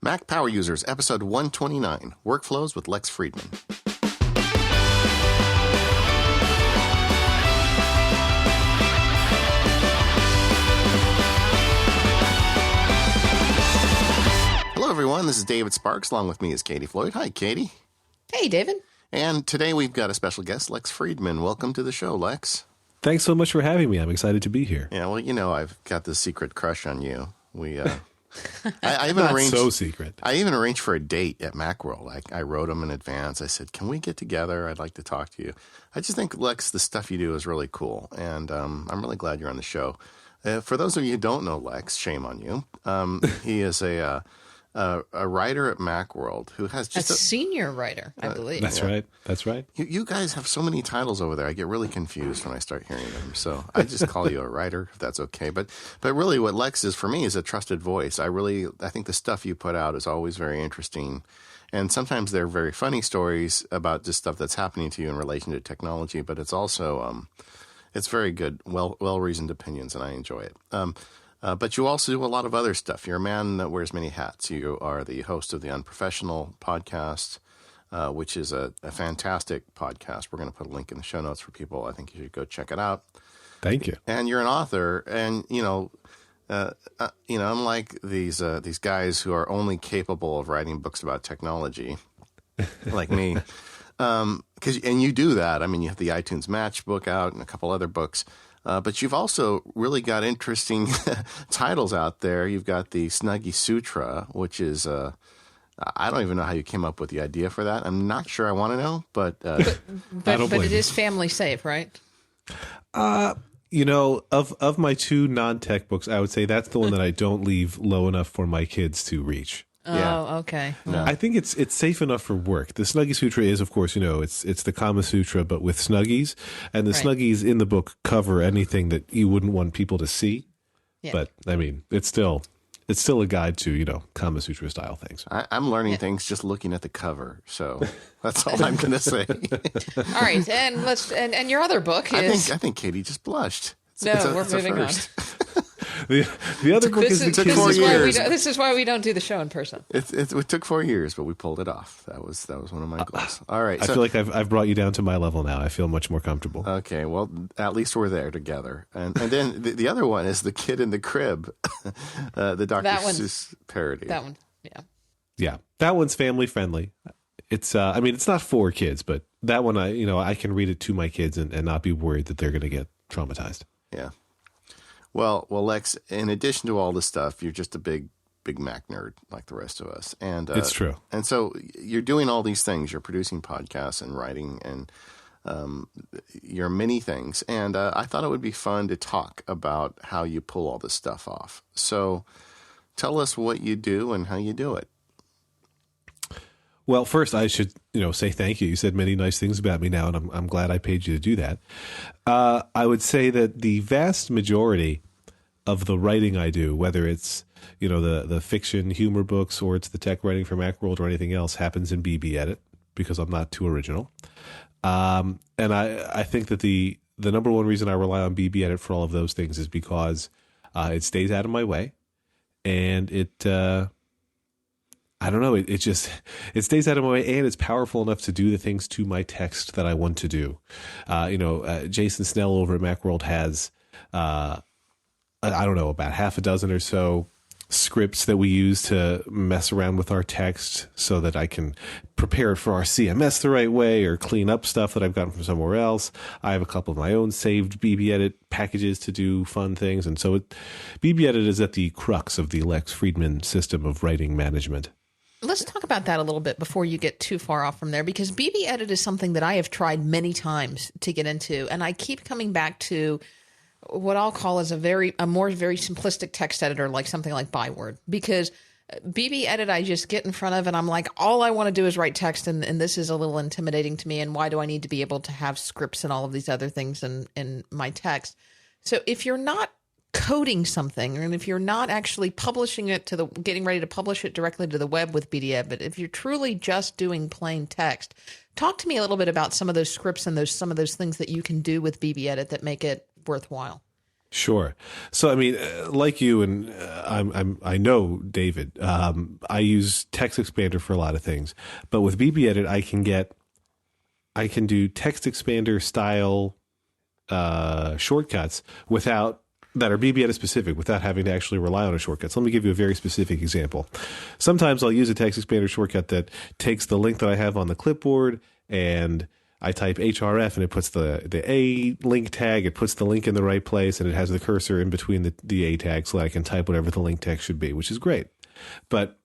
Mac Power Users, episode 129, Workflows with Lex Friedman. Hello, everyone. This is David Sparks. Along with me is Katie Floyd. Hi, Katie. Hey, David. And today we've got a special guest, Lex Friedman. Welcome to the show, Lex. Thanks so much for having me. I'm excited to be here. Yeah, well, you know, I've got this secret crush on you. I even arranged. So secret. I even arranged for a date at Macworld. I wrote him in advance. I said, "Can we get together? I'd like to talk to you." I just think, Lex, the stuff you do is really cool, and I'm really glad you're on the show. For those of you who don't know Lex, shame on you. He is a writer at Macworld who has just a senior writer, I believe. That's right. That's right. You guys have so many titles over there. I get really confused when I start hearing them. So I just call you a writer, if that's okay. But really what Lex is for me is a trusted voice. I think the stuff you put out is always very interesting. And sometimes they're very funny stories about just stuff that's happening to you in relation to technology. But it's also, it's very good, well-reasoned opinions, and I enjoy it. But you also do a lot of other stuff. You're a man that wears many hats. You are the host of the Unprofessional podcast, which is a fantastic podcast. We're going to put a link in the show notes for people. I think you should go check it out. Thank you. And you're an author, and unlike these guys who are only capable of writing books about technology, like me, and you do that. I mean, you have the iTunes Match book out and a couple other books. But you've also really got interesting titles out there. You've got the Snuggie Sutra, which is, I don't even know how you came up with the idea for that. I'm not sure I want to know, but it is family safe, right? Of my two non-tech books, I would say that's the one that I don't leave low enough for my kids to reach. Oh, okay. No. I think it's safe enough for work. The Snuggie Sutra is, of course, it's the Kama Sutra, but with Snuggies. And the Snuggies in the book cover anything that you wouldn't want people to see. Yeah. But, I mean, it's still a guide to, Kama Sutra style things. I'm learning things just looking at the cover. So that's all I'm going to say. All right. And your other book is... I think Katie just blushed. We're moving on. The other book is the took 4 years. This is why we don't do the show in person. It took 4 years, but we pulled it off. That was one of my goals. All right. I feel like I've brought you down to my level now. I feel much more comfortable. Okay. Well, at least we're there together. And then the other one is The Kid in the Crib, the Dr. Seuss parody. That one. Yeah. Yeah. That one's family friendly. It's it's not for kids, but that one I can read it to my kids and not be worried that they're going to get traumatized. Yeah. Well, Lex, in addition to all this stuff, you're just a big Mac nerd like the rest of us. And it's true. And so you're doing all these things. You're producing podcasts and writing and your many things. And I thought it would be fun to talk about how you pull all this stuff off. So tell us what you do and how you do it. Well, first I should, say thank you. You said many nice things about me now, and I'm glad I paid you to do that. I would say that the vast majority of the writing I do, whether it's, the fiction humor books or it's the tech writing for Macworld or anything else, happens in BB Edit because I'm not too original. And I think that the number one reason I rely on BB Edit for all of those things is because it stays out of my way, and it I don't know. It stays out of my way, and it's powerful enough to do the things to my text that I want to do. Jason Snell over at Macworld has, I don't know, about half a dozen or so scripts that we use to mess around with our text so that I can prepare it for our CMS the right way or clean up stuff that I've gotten from somewhere else. I have a couple of my own saved BB Edit packages to do fun things. And so BB Edit is at the crux of the Lex Friedman system of writing management. Let's talk about that a little bit before you get too far off from there, because BB Edit is something that I have tried many times to get into, and I keep coming back to what I'll call as a very simplistic text editor, like something like Byword, because BB Edit I just get in front of and I'm like, all I want to do is write text, and this is a little intimidating to me, and why do I need to be able to have scripts and all of these other things in my text? So if you're not coding something, and if you're not actually publishing it getting ready to publish it directly to the web with BDED, but if you're truly just doing plain text, talk to me a little bit about some of those scripts and some of those things that you can do with BB Edit that make it worthwhile. Sure. So, I mean, like you, and I know David. I use Text Expander for a lot of things, but with BB Edit, I can do Text Expander style shortcuts that are BB Edit specific without having to actually rely on a shortcut. So let me give you a very specific example. Sometimes I'll use a Text Expander shortcut that takes the link that I have on the clipboard and I type href and it puts the A link tag, it puts the link in the right place, and it has the cursor in between the A tag so that I can type whatever the link text should be, which is great. But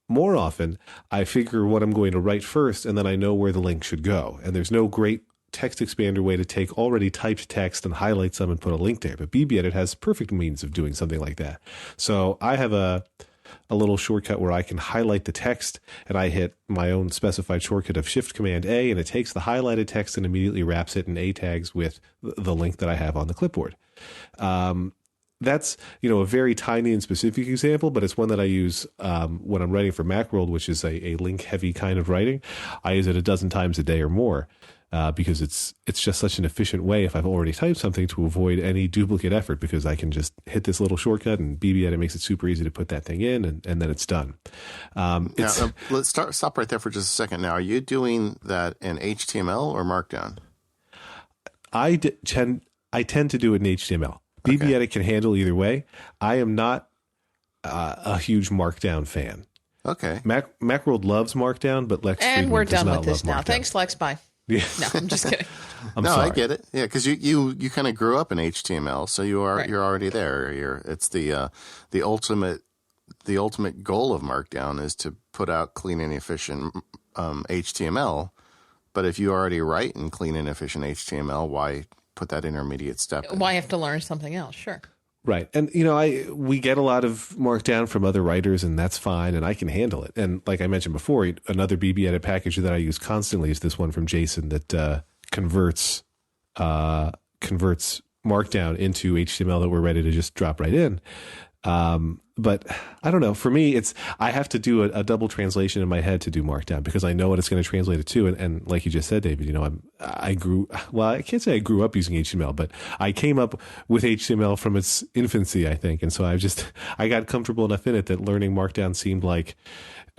more often, I figure what I'm going to write first, and then I know where the link should go. And there's no great Text Expander way to take already typed text and highlight some and put a link there. But BB Edit has perfect means of doing something like that. So I have a little shortcut where I can highlight the text, and I hit my own specified shortcut of Shift Command A, and it takes the highlighted text and immediately wraps it in A tags with the link that I have on the clipboard. That's, a very tiny and specific example, but it's one that I use when I'm writing for Macworld, which is a link-heavy kind of writing. I use it a dozen times a day or more because it's just such an efficient way if I've already typed something to avoid any duplicate effort, because I can just hit this little shortcut and BB Edit makes it super easy to put that thing in, and then it's done. Let's stop right there for just a second. Now, are you doing that in HTML or Markdown? I tend to do it in HTML. BB Okay. Edit can handle either way. I am not a huge Markdown fan. Okay. Macworld loves Markdown, but Lex Friedman And we're does done not with this love now. Markdown. Thanks, Lex. Bye. Yeah. No, I'm just kidding. I'm no, sorry. I get it. Yeah, because you kind of grew up in HTML, so you're already there. It's the ultimate goal of Markdown is to put out clean and efficient HTML. But if you already write in clean and efficient HTML, why put that intermediate step in? Why have to learn something else? Sure. Right. And, we get a lot of Markdown from other writers, and that's fine, and I can handle it. And like I mentioned before, another BB Edit package that I use constantly is this one from Jason that converts Markdown into HTML that we're ready to just drop right in. But I don't know. For me, I have to do a double translation in my head to do Markdown because I know what it's going to translate it to. And like you just said, David, I can't say I grew up using HTML, but I came up with HTML from its infancy, I think. And so I got comfortable enough in it that learning Markdown seemed like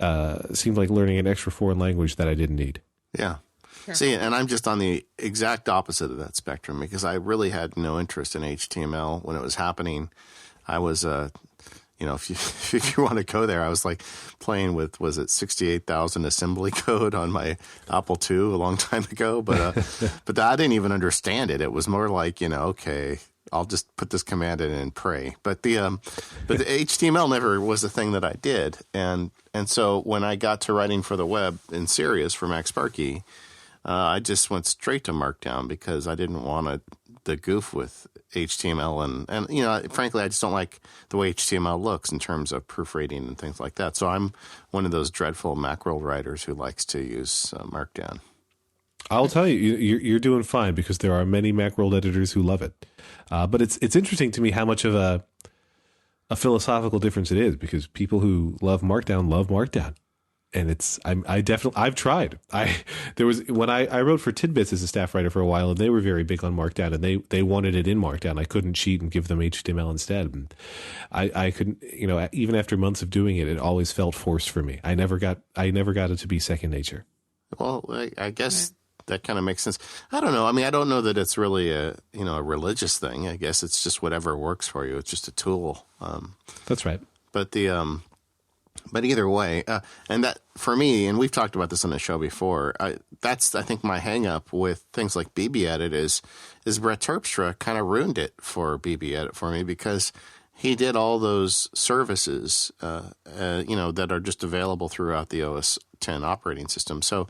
learning an extra foreign language that I didn't need. Yeah. Sure. See, and I'm just on the exact opposite of that spectrum because I really had no interest in HTML when it was happening. I was, if you want to go there, I was like playing with, was it 68,000 assembly code on my Apple II a long time ago? But I didn't even understand it. It was more like, okay, I'll just put this command in and pray. But the HTML never was the thing that I did. And so when I got to writing for the web in Sirius for Max Sparky, I just went straight to Markdown because I didn't want the goof with HTML and frankly, I just don't like the way HTML looks in terms of proofreading and things like that. So I'm one of those dreadful Macworld writers who likes to use Markdown. I'll tell you, you're doing fine because there are many Macworld editors who love it. But it's interesting to me how much of a philosophical difference it is because people who love Markdown. And I've tried. When I wrote for Tidbits as a staff writer for a while, and they were very big on Markdown, and they wanted it in Markdown. I couldn't cheat and give them HTML instead. And I couldn't, even after months of doing it, it always felt forced for me. I never got it to be second nature. Well, I guess that kind of makes sense. I don't know. I mean, I don't know that it's really a religious thing. I guess it's just whatever works for you. It's just a tool. That's right. But either way, and that for me, and we've talked about this on the show before, that's I think my hang up with things like BB Edit is Brett Terpstra kind of ruined it for BB Edit for me because he did all those services, that are just available throughout the OS X operating system. So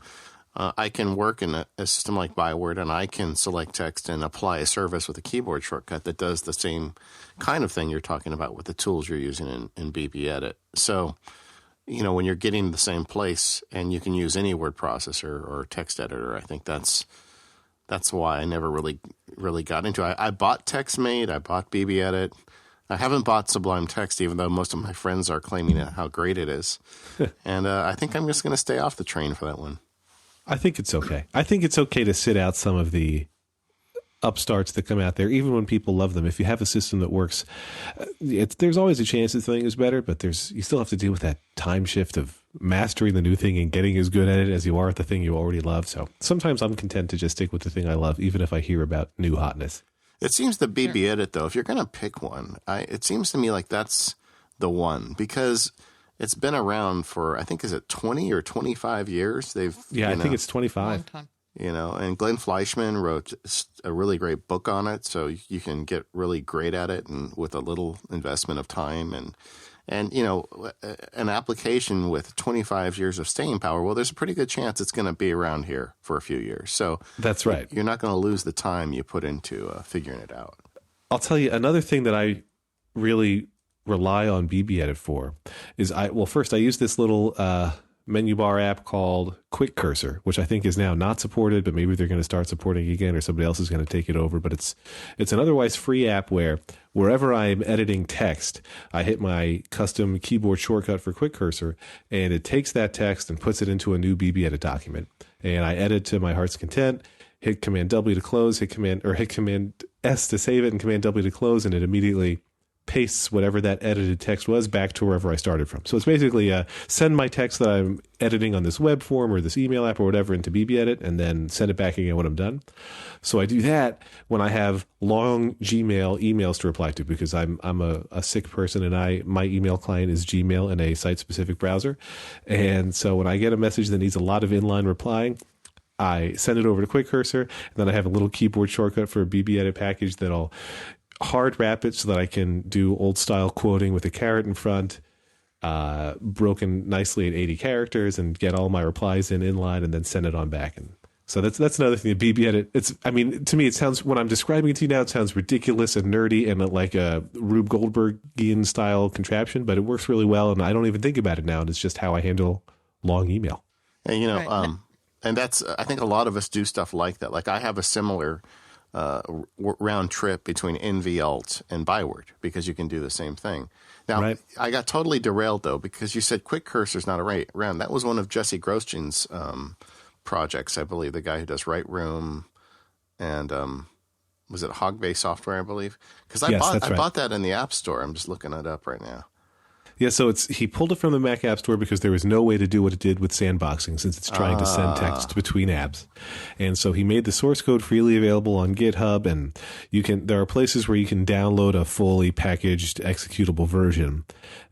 I can work in a system like Byword, and I can select text and apply a service with a keyboard shortcut that does the same kind of thing you're talking about with the tools you're using in BB Edit. So, when you're getting the same place and you can use any word processor or text editor, I think that's why I never really got into it. I bought TextMate, I bought BB Edit. I haven't bought Sublime Text, even though most of my friends are claiming how great it is. And I think I'm just going to stay off the train for that one. I think it's okay. I think it's okay to sit out some of the upstarts that come out there, even when people love them. If you have a system that works, there's always a chance the thing is better, but you still have to deal with that time shift of mastering the new thing and getting as good at it as you are at the thing you already love. So sometimes I'm content to just stick with the thing I love, even if I hear about new hotness. It seems the BB Edit, though, if you're going to pick one, it seems to me like that's the one, because it's been around for, I think, is it 20 or 25 years? I think it's 25. Long time. And Glenn Fleischman wrote a really great book on it, so you can get really great at it and with a little investment of time and an application with 25 years of staying power. Well, there's a pretty good chance it's going to be around here for a few years. So that's right. You're not going to lose the time you put into figuring it out. I'll tell you another thing that I really rely on BB Edit for is first I use this little menu bar app called Quick Cursor, which I think is now not supported, but maybe they're going to start supporting again, or somebody else is going to take it over. But it's an otherwise free app where wherever I'm editing text, I hit my custom keyboard shortcut for Quick Cursor, and it takes that text and puts it into a new BB Edit document. And I edit to my heart's content, hit Command W to close, hit Command S to save it, and Command W to close, and it immediately pastes whatever that edited text was back to wherever I started from. So it's basically send my text that I'm editing on this web form or this email app or whatever into BB Edit, and then send it back again when I'm done. So I do that when I have long Gmail emails to reply to, because I'm a sick person and my email client is Gmail in a site-specific browser. And so when I get a message that needs a lot of inline replying, I send it over to Quick Cursor, and then I have a little keyboard shortcut for a BB Edit package that'll hard wrap it so that I can do old style quoting with a caret in front, broken nicely at 80 characters, and get all my replies in inline, and then send it on back. And so that's another thing. The BB Edit, to me, it sounds, when I'm describing it to you now, it sounds ridiculous and nerdy and like a Rube Goldbergian style contraption, but it works really well, and I don't even think about it now, and it's just how I handle long email. And Right. and that's, I think a lot of us do stuff like that. Like I have a similar round trip between NVAlt and Byword, because you can do the same thing. Now, right. I got totally derailed, though, because you said Quick Cursor's not around. That was one of Jesse Grosjean's projects, I believe, the guy who does Right Room and was it Hogbay Software, I believe? Because I bought that in the App Store. I'm just looking it up right now. Yeah, so he pulled it from the Mac App Store because there was no way to do what it did with sandboxing, since it's trying to send text between apps. And so he made the source code freely available on GitHub, and there are places where you can download a fully packaged executable version.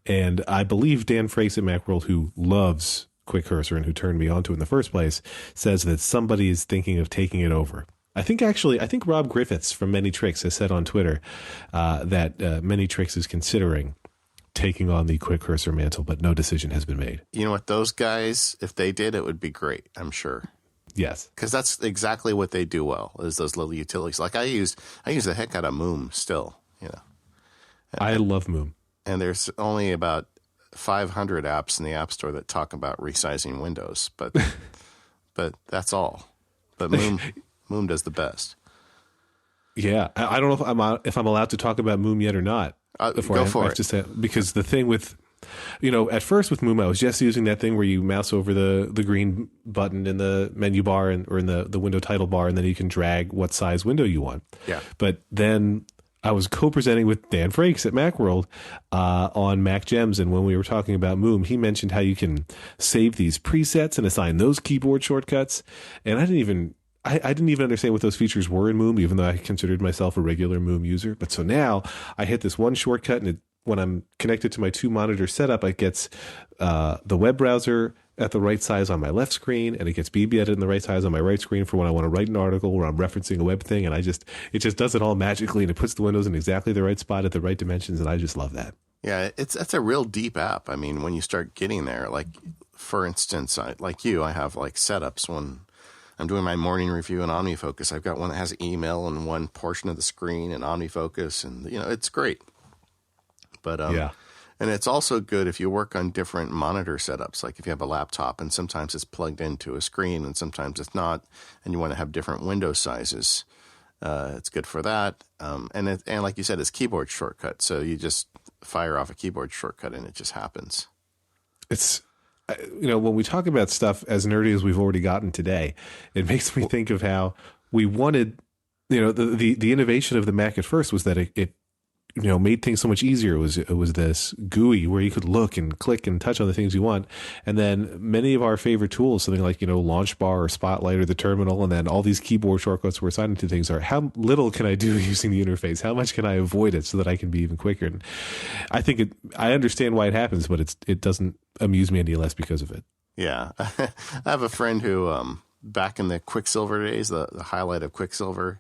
And I believe Dan Frakes at Macworld, who loves Quick Cursor and who turned me onto it in the first place, says that somebody is thinking of taking it over. I think Rob Griffiths from Many Tricks has said on Twitter that Many Tricks is considering taking on the Quick Cursor mantle, but no decision has been made. You know what? Those guys, if they did, it would be great, I'm sure. Yes. Because that's exactly what they do well, is those little utilities. Like I use the heck out of Moom still, I love Moom. And there's only about 500 apps in the App Store that talk about resizing windows, but that's all. But Moom does the best. Yeah. I don't know if I'm allowed to talk about Moom yet or not. Go for it. Because the thing with, at first with Moom, I was just using that thing where you mouse over the green button in the menu bar or in the window title bar, and then you can drag what size window you want. Yeah. But then I was co-presenting with Dan Frakes at Macworld on Mac Gems, and when we were talking about Moom, he mentioned how you can save these presets and assign those keyboard shortcuts, and I didn't even understand what those features were in Moom, even though I considered myself a regular Moom user. But so now I hit this one shortcut, and when I'm connected to my 2-monitor setup, it gets the web browser at the right size on my left screen, and it gets BB Edit in the right size on my right screen for when I want to write an article or I'm referencing a web thing, and it just does it all magically, and it puts the windows in exactly the right spot at the right dimensions, and I just love that. Yeah, that's a real deep app. I mean, when you start getting there, like, for instance, I have like setups when I'm doing my morning review in OmniFocus. I've got one that has email on one portion of the screen and OmniFocus, and it's great. But yeah. And it's also good if you work on different monitor setups, like if you have a laptop and sometimes it's plugged into a screen and sometimes it's not, and you want to have different window sizes. It's good for that. And like you said, it's keyboard shortcut. So you just fire off a keyboard shortcut and it just happens. It's, when we talk about stuff as nerdy as we've already gotten today, it makes me think of how we wanted the innovation of the Mac at first was that it made things so much easier. It was this GUI where you could look and click and touch on the things you want. And then many of our favorite tools, something like, Launch Bar or Spotlight or the terminal, and then all these keyboard shortcuts we're assigning to things are how little can I do using the interface? How much can I avoid it so that I can be even quicker? And I think I understand why it happens, but it doesn't amuse me any less because of it. Yeah. I have a friend who, back in the Quicksilver days, the highlight of Quicksilver,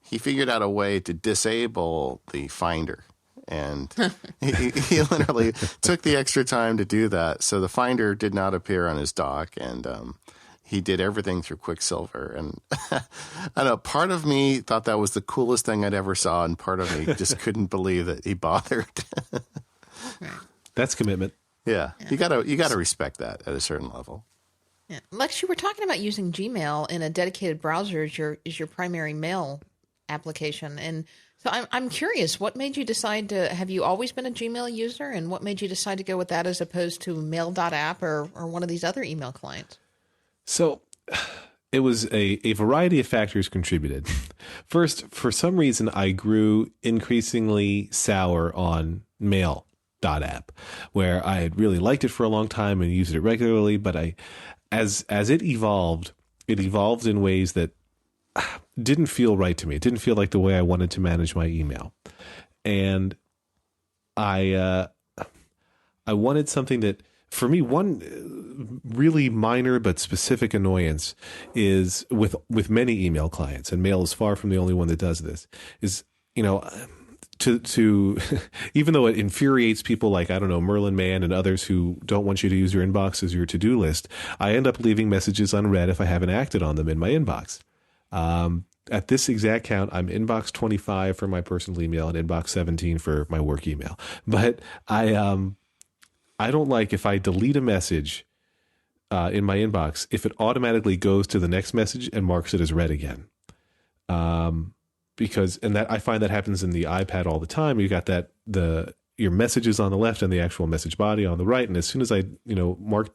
he figured out a way to disable the Finder. And he literally took the extra time to do that. So the Finder did not appear on his dock. And he did everything through Quicksilver. And I know part of me thought that was the coolest thing I'd ever saw. And part of me just couldn't believe that he bothered. That's commitment. Yeah. You gotta respect that at a certain level. Yeah. Lex, you were talking about using Gmail in a dedicated browser as your primary mail application. And so I'm curious, what made you decide have you always been a Gmail user, and what made you decide to go with that as opposed to mail.app or one of these other email clients? So it was a variety of factors contributed. First, for some reason, I grew increasingly sour on mail.app, where I had really liked it for a long time and used it regularly. But as it evolved in ways that didn't feel right to me. It didn't feel like the way I wanted to manage my email. And I wanted something that, for me, one really minor but specific annoyance is with many email clients, and Mail is far from the only one that does this, is, to even though it infuriates people like, I don't know, Merlin Mann and others who don't want you to use your inbox as your to-do list, I end up leaving messages unread if I haven't acted on them in my inbox. At this exact count, I'm inbox 25 for my personal email and inbox 17 for my work email. But I don't like if I delete a message in my inbox, if it automatically goes to the next message and marks it as read again. Because that I find that happens in the iPad all the time. You got your messages on the left and the actual message body on the right. And as soon as I,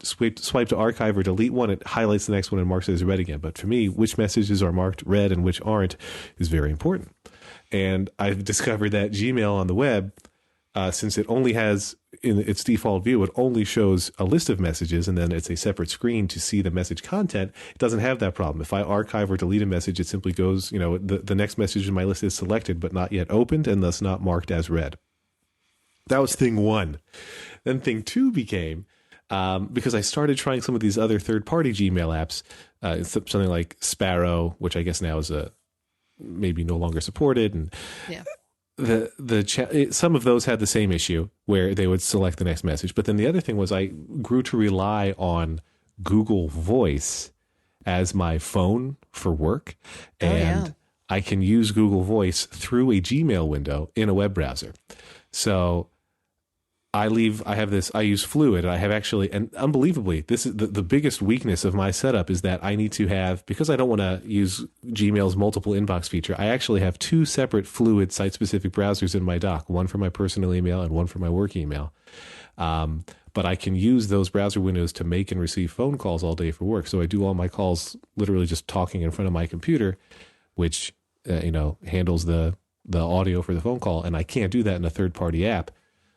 swipe to archive or delete one, it highlights the next one and marks it as read again. But for me, which messages are marked read and which aren't is very important. And I've discovered that Gmail on the web, since it only has, in its default view, it only shows a list of messages and then it's a separate screen to see the message content. It doesn't have that problem. If I archive or delete a message, it simply goes, the next message in my list is selected but not yet opened and thus not marked as read. That was thing one. Then thing two became, because I started trying some of these other third-party Gmail apps, something like Sparrow, which I guess now is maybe no longer supported, and some of those had the same issue where they would select the next message. But then the other thing was I grew to rely on Google Voice as my phone for work, and I can use Google Voice through a Gmail window in a web browser. So I use Fluid. I have actually, and unbelievably, this is the biggest weakness of my setup is that I need to have, because I don't want to use Gmail's multiple inbox feature, I actually have two separate Fluid site-specific browsers in my dock, one for my personal email and one for my work email. But I can use those browser windows to make and receive phone calls all day for work. So I do all my calls literally just talking in front of my computer, which, handles the audio for the phone call. And I can't do that in a third-party app.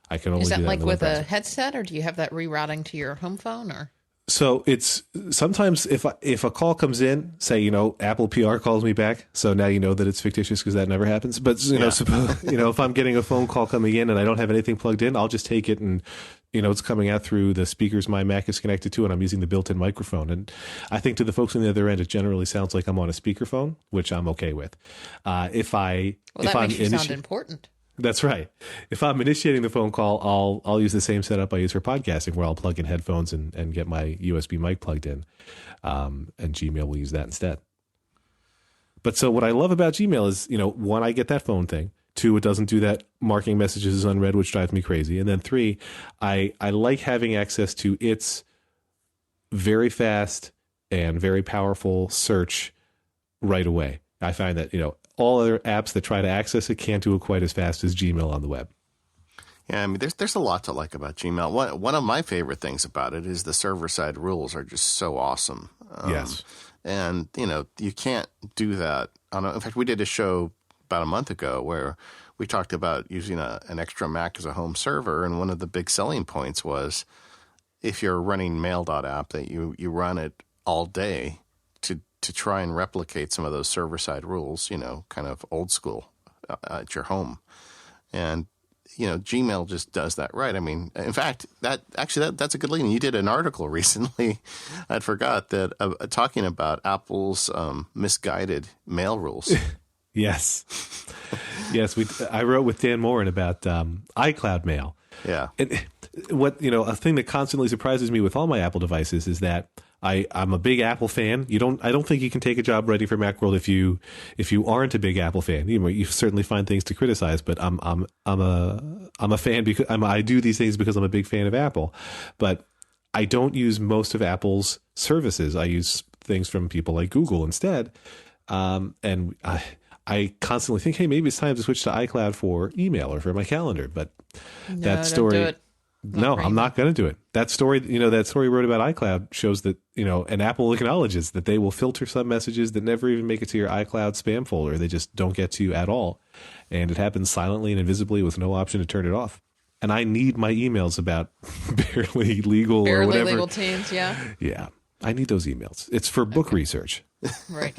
I can only do that in the web browser. Is that like with a headset, or do you have that rerouting to your home phone? Or so it's sometimes if a call comes in, say Apple PR calls me back, so now you know that it's fictitious because that never happens. But suppose if I'm getting a phone call coming in and I don't have anything plugged in, I'll just take it and it's coming out through the speakers my Mac is connected to, and I'm using the built-in microphone. And I think to the folks on the other end, it generally sounds like I'm on a speakerphone, which I'm okay with. That makes you sound important. That's right. If I'm initiating the phone call, I'll use the same setup I use for podcasting, where I'll plug in headphones and get my USB mic plugged in, and Gmail will use that instead. But so what I love about Gmail is, one, I get that phone thing. Two, it doesn't do that marking messages as unread, which drives me crazy. And then three, I like having access to its very fast and very powerful search right away. I find that, all other apps that try to access it can't do it quite as fast as Gmail on the web. Yeah, I mean, there's a lot to like about Gmail. One of my favorite things about it is the server-side rules are just so awesome. Yes. And, you can't do that. In fact, we did a show about a month ago where we talked about using an extra Mac as a home server, and one of the big selling points was if you're running mail.app that you run it all day to try and replicate some of those server-side rules, kind of old school at your home. And Gmail just does that right. I mean, in fact, that's a good lead. You did an article recently, I forgot, that talking about Apple's misguided mail rules. Yes. Yes, I wrote with Dan Morin about iCloud Mail. Yeah. And a thing that constantly surprises me with all my Apple devices is that I'm a big Apple fan. I don't think you can take a job writing for Macworld if you aren't a big Apple fan. You certainly find things to criticize, but I'm a fan because I do these things because I'm a big fan of Apple. But I don't use most of Apple's services. I use things from people like Google instead. And I constantly think, hey, maybe it's time to switch to iCloud for email or for my calendar. But that story. Don't do it. No, I'm not going to do it. That story wrote about iCloud shows that, and Apple acknowledges that they will filter some messages that never even make it to your iCloud spam folder. They just don't get to you at all. And it happens silently and invisibly with no option to turn it off. And I need my emails about barely legal or whatever. Barely legal teens, yeah. Yeah. I need those emails. It's for book research. Right.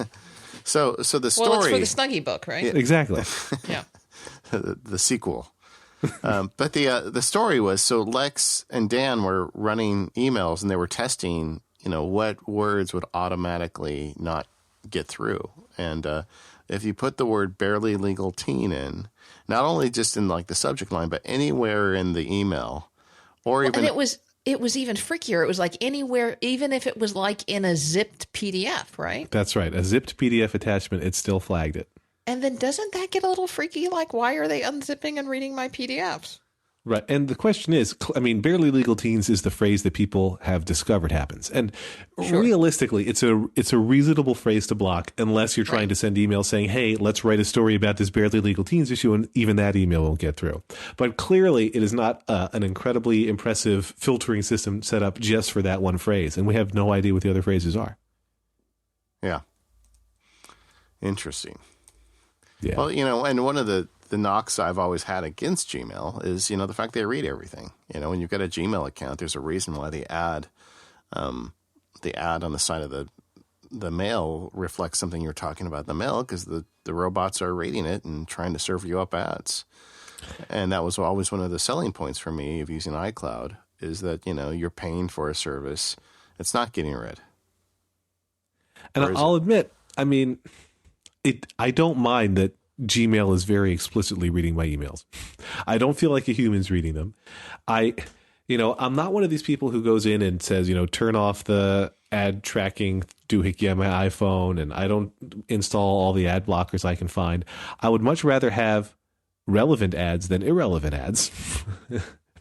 So the story. Well, it's for the Snuggie book, right? Yeah, exactly. Yeah. the sequel. But the story was, so Lex and Dan were running emails and they were testing, what words would automatically not get through. And if you put the word barely legal teen in, not only just in like the subject line, but anywhere in the email or even. And it was even freakier. It was like anywhere, even if it was like in a zipped PDF, right? That's right. A zipped PDF attachment, it still flagged it. And then doesn't that get a little freaky? Like, why are they unzipping and reading my PDFs? Right. And the question is, barely legal teens is the phrase that people have discovered happens. And realistically, it's a reasonable phrase to block unless you're trying to send emails saying, hey, let's write a story about this barely legal teens issue, and even that email won't get through. But clearly, it is not an incredibly impressive filtering system set up just for that one phrase. And we have no idea what the other phrases are. Yeah. Interesting. Yeah. Well, and one of the knocks I've always had against Gmail is, the fact they read everything. When you've got a Gmail account, there's a reason why the ad on the side of the mail reflects something you're talking about in the mail, because the robots are reading it and trying to serve you up ads. And that was always one of the selling points for me of using iCloud, is that, you're paying for a service. It's not getting read. And I'll admit, I don't mind that Gmail is very explicitly reading my emails. I don't feel like a human's reading them. I'm not one of these people who goes in and says, turn off the ad tracking doohickey on my iPhone, and I don't install all the ad blockers I can find. I would much rather have relevant ads than irrelevant ads.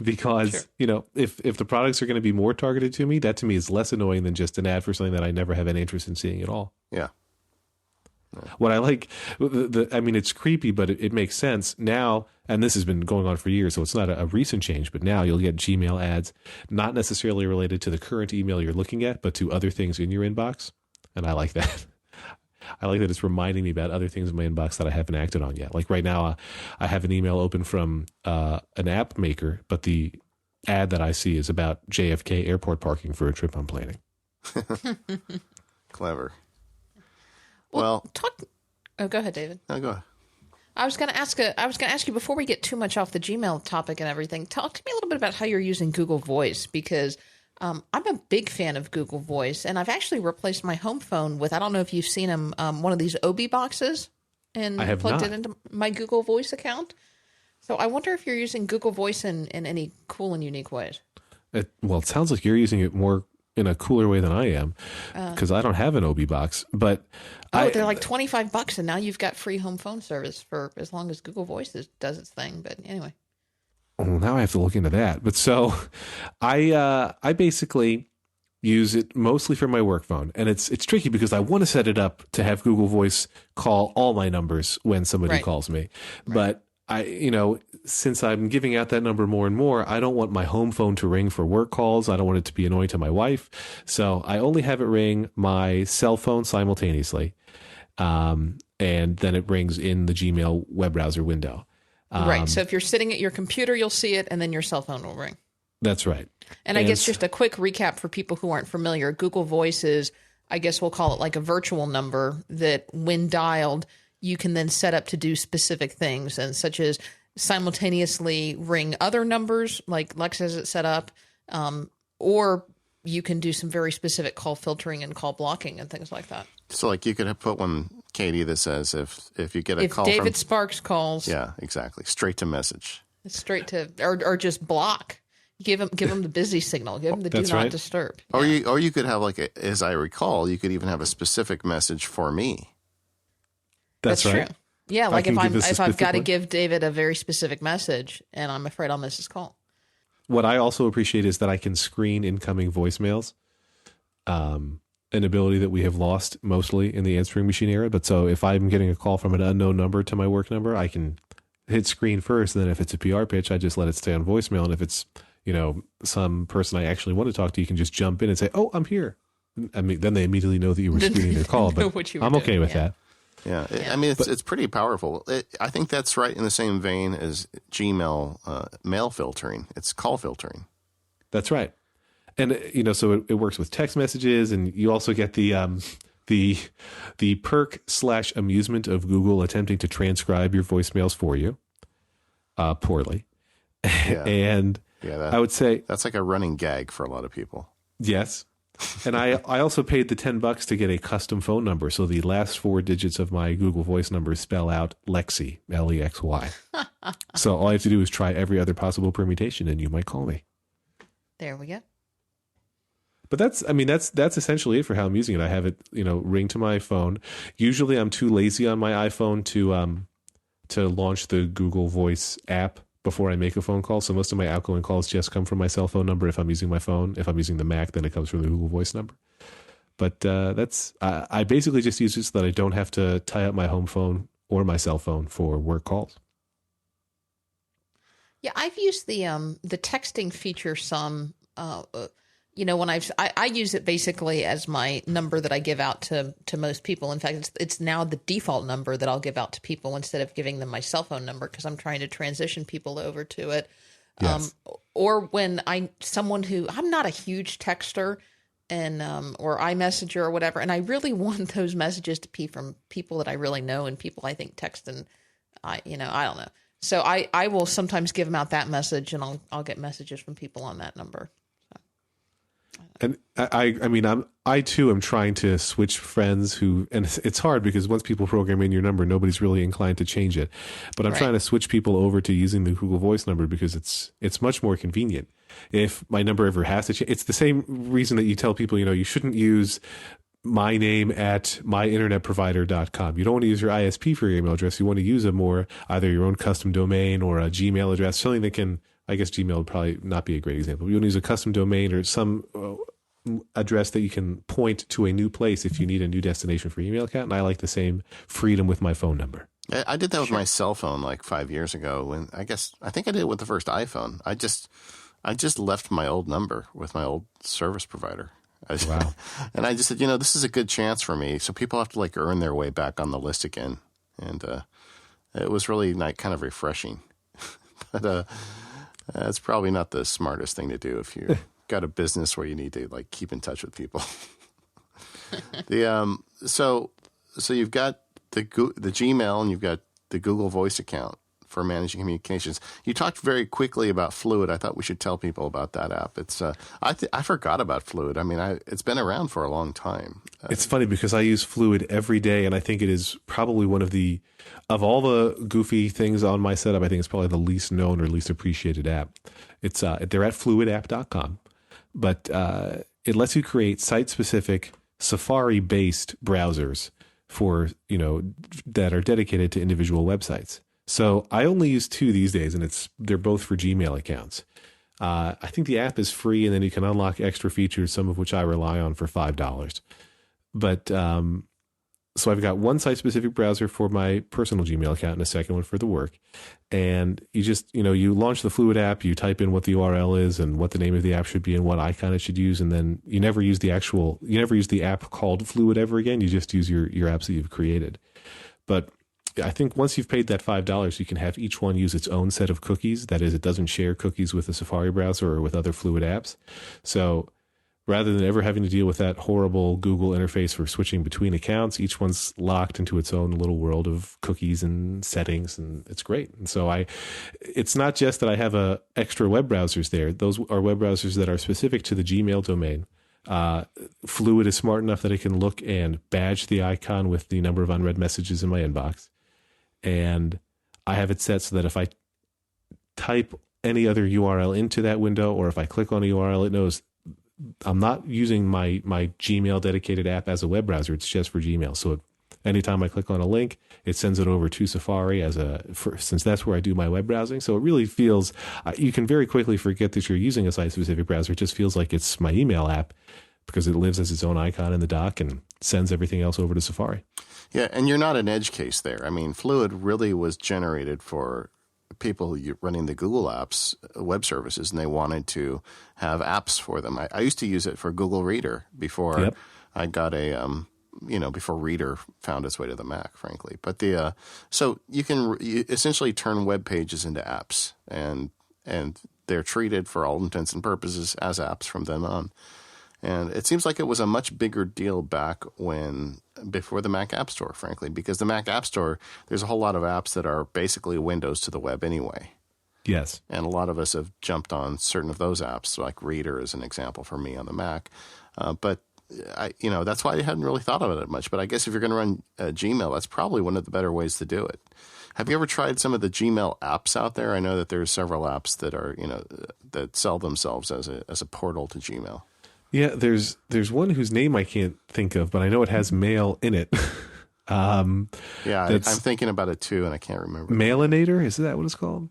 Because, if the products are going to be more targeted to me, that to me is less annoying than just an ad for something that I never have any interest in seeing at all. Yeah. What I like, it's creepy, but it makes sense now. And this has been going on for years, so it's not a recent change. But now you'll get Gmail ads, not necessarily related to the current email you're looking at, but to other things in your inbox. And I like that. I like that it's reminding me about other things in my inbox that I haven't acted on yet. Like right now, I have an email open from an app maker, but the ad that I see is about JFK airport parking for a trip I'm planning. Clever. Well, go ahead, David. No, go ahead. I was going to ask you before we get too much off the Gmail topic and everything. Talk to me a little bit about how you're using Google Voice, because I'm a big fan of Google Voice, and I've actually replaced my home phone with, I don't know if you've seen them, one of these Obi boxes, and I have plugged not. it into my Google Voice account. So I wonder if you're using Google Voice in any cool and unique ways. It sounds like you're using it more in a cooler way than I am, because I don't have an Obi box. But they're like $25, and now you've got free home phone service for as long as Google Voice does its thing. But anyway. Well, now I have to look into that. But so I basically use it mostly for my work phone. And it's tricky because I want to set it up to have Google Voice call all my numbers when somebody calls me. Right. But since I'm giving out that number more and more, I don't want my home phone to ring for work calls. I don't want it to be annoying to my wife. So I only have it ring my cell phone simultaneously. And then it rings in the Gmail web browser window. Right. So if you're sitting at your computer, you'll see it, and then your cell phone will ring. That's right. And I guess just a quick recap for people who aren't familiar, Google Voice is, I guess we'll call it like a virtual number that when dialed, you can then set up to do specific things, and such as simultaneously ring other numbers like Lex has it set up, or you can do some very specific call filtering and call blocking and things like that. So like you could have put one, Katie, that says if you get a call David from Sparks calls. Yeah, exactly. Straight to message. Straight to, or just block. Give them the busy signal. Give them the do not disturb. Or you could have as I recall, you could even have a specific message for me. That's right. True. Yeah, like if I've got to give David a very specific message and I'm afraid I'll miss his call. What I also appreciate is that I can screen incoming voicemails. An ability that we have lost mostly in the answering machine era. But so if I'm getting a call from an unknown number to my work number, I can hit screen first. And then if it's a PR pitch, I just let it stay on voicemail. And if it's, some person I actually want to talk to, you can just jump in and say, "Oh, I'm here." I mean, then they immediately know that you were screening their call, but I'm okay with that. Yeah. I mean, it's pretty powerful. I think that's right in the same vein as Gmail mail filtering. It's call filtering. That's right. And, so it works with text messages, and you also get the perk/amusement of Google attempting to transcribe your voicemails for you poorly. Yeah. And I would say that's like a running gag for a lot of people. Yes. And I also paid the $10 to get a custom phone number. So the last 4 digits of my Google Voice number spell out Lexi, Lexy. So all I have to do is try every other possible permutation, and you might call me. There we go. But that's essentially it for how I'm using it. I have it, ring to my phone. Usually I'm too lazy on my iPhone to launch the Google Voice app before I make a phone call. So most of my outgoing calls just come from my cell phone number if I'm using my phone. If I'm using the Mac, then it comes from the Google Voice number. But I basically just use it so that I don't have to tie up my home phone or my cell phone for work calls. Yeah, I've used the texting feature some. When I use it basically as my number that I give out to most people. In fact, it's now the default number that I'll give out to people instead of giving them my cell phone number, because I'm trying to transition people over to it. Yes. Or when I'm not a huge texter and or iMessenger or whatever, and I really want those messages to be from people that I really know and people I think text, and I don't know. So I will sometimes give them out that message, and I'll get messages from people on that number. And I too am trying to switch friends and it's hard because once people program in your number, nobody's really inclined to change it. But I'm trying to switch people over to using the Google Voice number because it's much more convenient. If my number ever has to change, it's the same reason that you tell people, you shouldn't use my name at myinternetprovider.com. You don't want to use your ISP for your email address. You want to use either your own custom domain or a Gmail address, something that can, I guess Gmail would probably not be a great example. You want to use a custom domain or some address that you can point to a new place if you need a new destination for your email account. And I like the same freedom with my phone number. I did that with my cell phone like 5 years ago. When I think I did it with the first iPhone. I just left my old number with my old service provider. Wow. And I just said, this is a good chance for me. So people have to earn their way back on the list again. And it was really kind of refreshing. But it's probably not the smartest thing to do if you got a business where you need to keep in touch with people. So you've got the Gmail and you've got the Google Voice account for managing communications. You talked very quickly about Fluid. I thought we should tell people about that app. It's I forgot about Fluid. I mean, it's been around for a long time. It's funny because I use Fluid every day, and I think it is probably one of all the goofy things on my setup, I think it's probably the least known or least appreciated app. It's they're at fluidapp.com, but it lets you create site-specific Safari-based browsers for that are dedicated to individual websites. So I only use 2 these days, and they're both for Gmail accounts. I think the app is free, and then you can unlock extra features, some of which I rely on for $5. But so I've got one site-specific browser for my personal Gmail account and a second one for the work. And you just, you launch the Fluid app, you type in what the URL is and what the name of the app should be and what icon it should use. And then you never use the app called Fluid ever again. You just use your apps that you've created. But I think once you've paid that $5, you can have each one use its own set of cookies. That is, it doesn't share cookies with the Safari browser or with other Fluid apps. So rather than ever having to deal with that horrible Google interface for switching between accounts, each one's locked into its own little world of cookies and settings, and it's great. And so it's not just that I have extra web browsers there. Those are web browsers that are specific to the Gmail domain. Fluid is smart enough that it can look and badge the icon with the number of unread messages in my inbox. And I have it set so that if I type any other URL into that window, or if I click on a URL, it knows I'm not using my Gmail dedicated app as a web browser. It's just for Gmail. So anytime I click on a link, it sends it over to Safari since that's where I do my web browsing. So it really feels, you can very quickly forget that you're using a site-specific browser. It just feels like it's my email app because it lives as its own icon in the dock and sends everything else over to Safari. Yeah, and you're not an edge case there. I mean, Fluid really was generated for people running the Google Apps web services, and they wanted to have apps for them. I used to use it for Google Reader before I got before Reader found its way to the Mac, frankly. But so you essentially turn web pages into apps, and they're treated for all intents and purposes as apps from then on. And it seems like it was a much bigger deal before the Mac App Store, frankly, because the Mac App Store, there's a whole lot of apps that are basically windows to the web anyway. Yes. And a lot of us have jumped on certain of those apps, like Reader is an example for me on the Mac. But that's why I hadn't really thought of it much. But I guess if you're going to run Gmail, that's probably one of the better ways to do it. Have you ever tried some of the Gmail apps out there? I know that there's several apps that are, that sell themselves as a portal to Gmail. Yeah, there's one whose name I can't think of, but I know it has mail in it. I'm thinking about it too, and I can't remember. Mailinator, is that what it's called?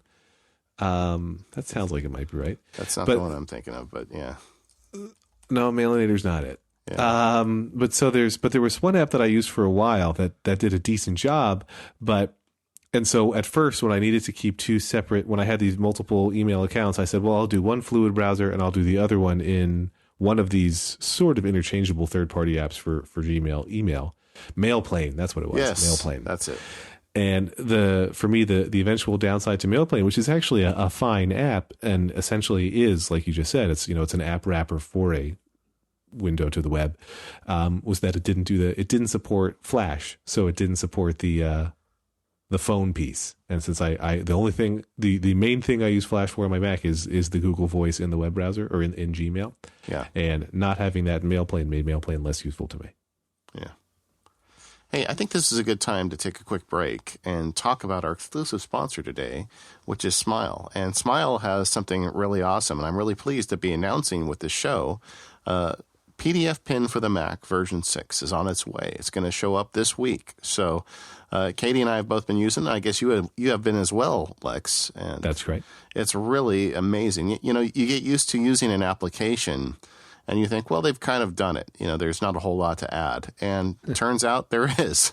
That sounds like it might be right. That's not the one I'm thinking of, but yeah. No, Mailinator's not it. Yeah. But there was one app that I used for a while that did a decent job, and so at first when I needed to keep two separate, when I had these multiple email accounts, I said, well, I'll do one Fluid browser and I'll do the other one in one of these sort of interchangeable third-party apps for Gmail, email. Mailplane, that's what it was. Yes, Mailplane. that's it. And for me, the eventual downside to Mailplane, which is actually a fine app and essentially is, like you just said, it's an app wrapper for a window to the web, was that it didn't support Flash, so it didn't support the phone piece. And since the main thing I use Flash for on my Mac is the Google Voice in the web browser or in Gmail. Yeah. And not having that in Mailplane made Mailplane less useful to me. Yeah. Hey, I think this is a good time to take a quick break and talk about our exclusive sponsor today, which is Smile. And Smile has something really awesome, and I'm really pleased to be announcing with this show. PDF Pen for the Mac version 6 is on its way. It's going to show up this week. So Katie and I have both been using it. I guess you have been as well, Lex. And that's great. It's really amazing. You get used to using an application and you think, well, they've kind of done it. There's not a whole lot to add. And it turns out there is.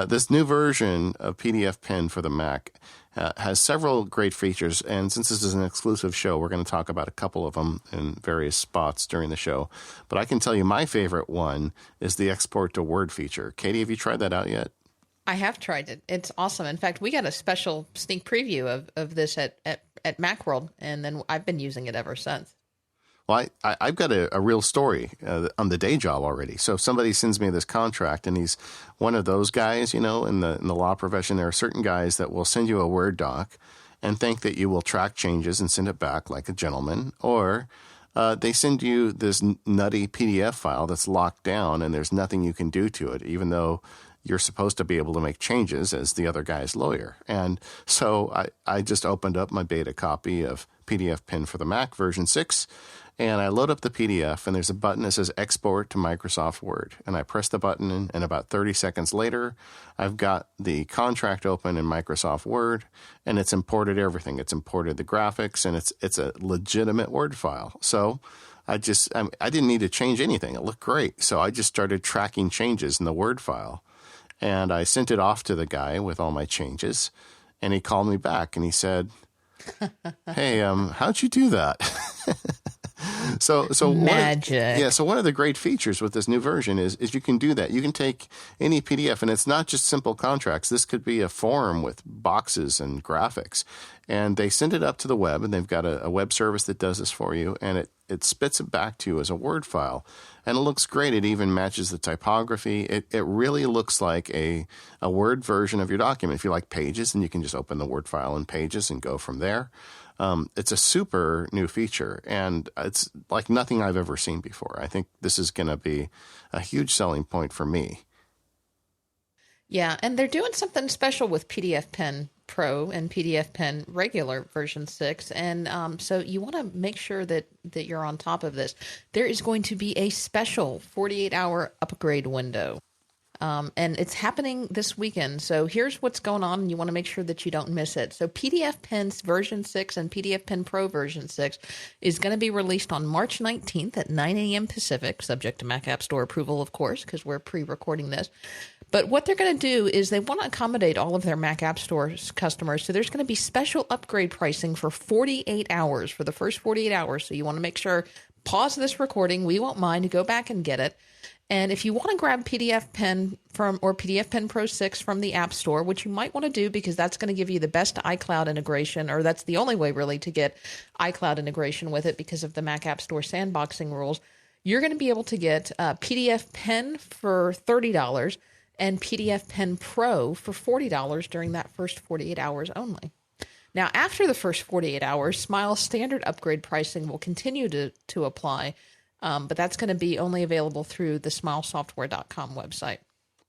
This new version of PDF Pen for the Mac has several great features. And since this is an exclusive show, we're going to talk about a couple of them in various spots during the show. But I can tell you my favorite one is the export to Word feature. Katie, have you tried that out yet? I have tried it. It's awesome. In fact, we got a special sneak preview of this at Macworld, and then I've been using it ever since. Well, I've got a real story on the day job already. So if somebody sends me this contract and he's one of those guys, in the law profession, there are certain guys that will send you a Word doc and think that you will track changes and send it back like a gentleman, or they send you this nutty PDF file that's locked down and there's nothing you can do to it, even though you're supposed to be able to make changes as the other guy's lawyer. And so I just opened up my beta copy of PDF Pen for the Mac version 6, and I load up the PDF, and there's a button that says Export to Microsoft Word. And I press the button, and about 30 seconds later, I've got the contract open in Microsoft Word, and it's imported everything. It's imported the graphics, and it's a legitimate Word file. So I didn't need to change anything. It looked great. So I just started tracking changes in the Word file. And I sent it off to the guy with all my changes, and he called me back and he said, "Hey, how'd you do that?" So Magic. So one of the great features with this new version is you can do that. You can take any PDF, and it's not just simple contracts. This could be a form with boxes and graphics, and they send it up to the web, and they've got a web service that does this for you, and it spits it back to you as a Word file, and it looks great. It even matches the typography. It really looks like a Word version of your document. If you like Pages, then you can just open the Word file in Pages and go from there. It's a super new feature, and it's like nothing I've ever seen before. I think this is going to be a huge selling point for me. Yeah, and they're doing something special with PDF Pen Pro and PDF Pen regular version 6, and so you want to make sure that you're on top of this. There is going to be a special 48-hour upgrade window. And it's happening this weekend. So here's what's going on, and you want to make sure that you don't miss it. So PDF Pen version 6 and PDF Pen Pro version 6 is going to be released on March 19th at 9 a.m. Pacific, subject to Mac App Store approval, of course, because we're pre-recording this. But what they're going to do is they want to accommodate all of their Mac App Store customers. So there's going to be special upgrade pricing for 48 hours, for the first 48 hours. So you want to make sure, pause this recording. We won't mind. Go back and get it. And if you want to grab PDF Pen or PDF Pen Pro 6 from the App Store, which you might want to do because that's going to give you the best iCloud integration, or that's the only way really to get iCloud integration with it because of the Mac App Store sandboxing rules, you're going to be able to get PDF Pen for $30 and PDF Pen Pro for $40 during that first 48 hours only. Now, after the first 48 hours, Smile's standard upgrade pricing will continue to apply. But that's going to be only available through the smilesoftware.com website.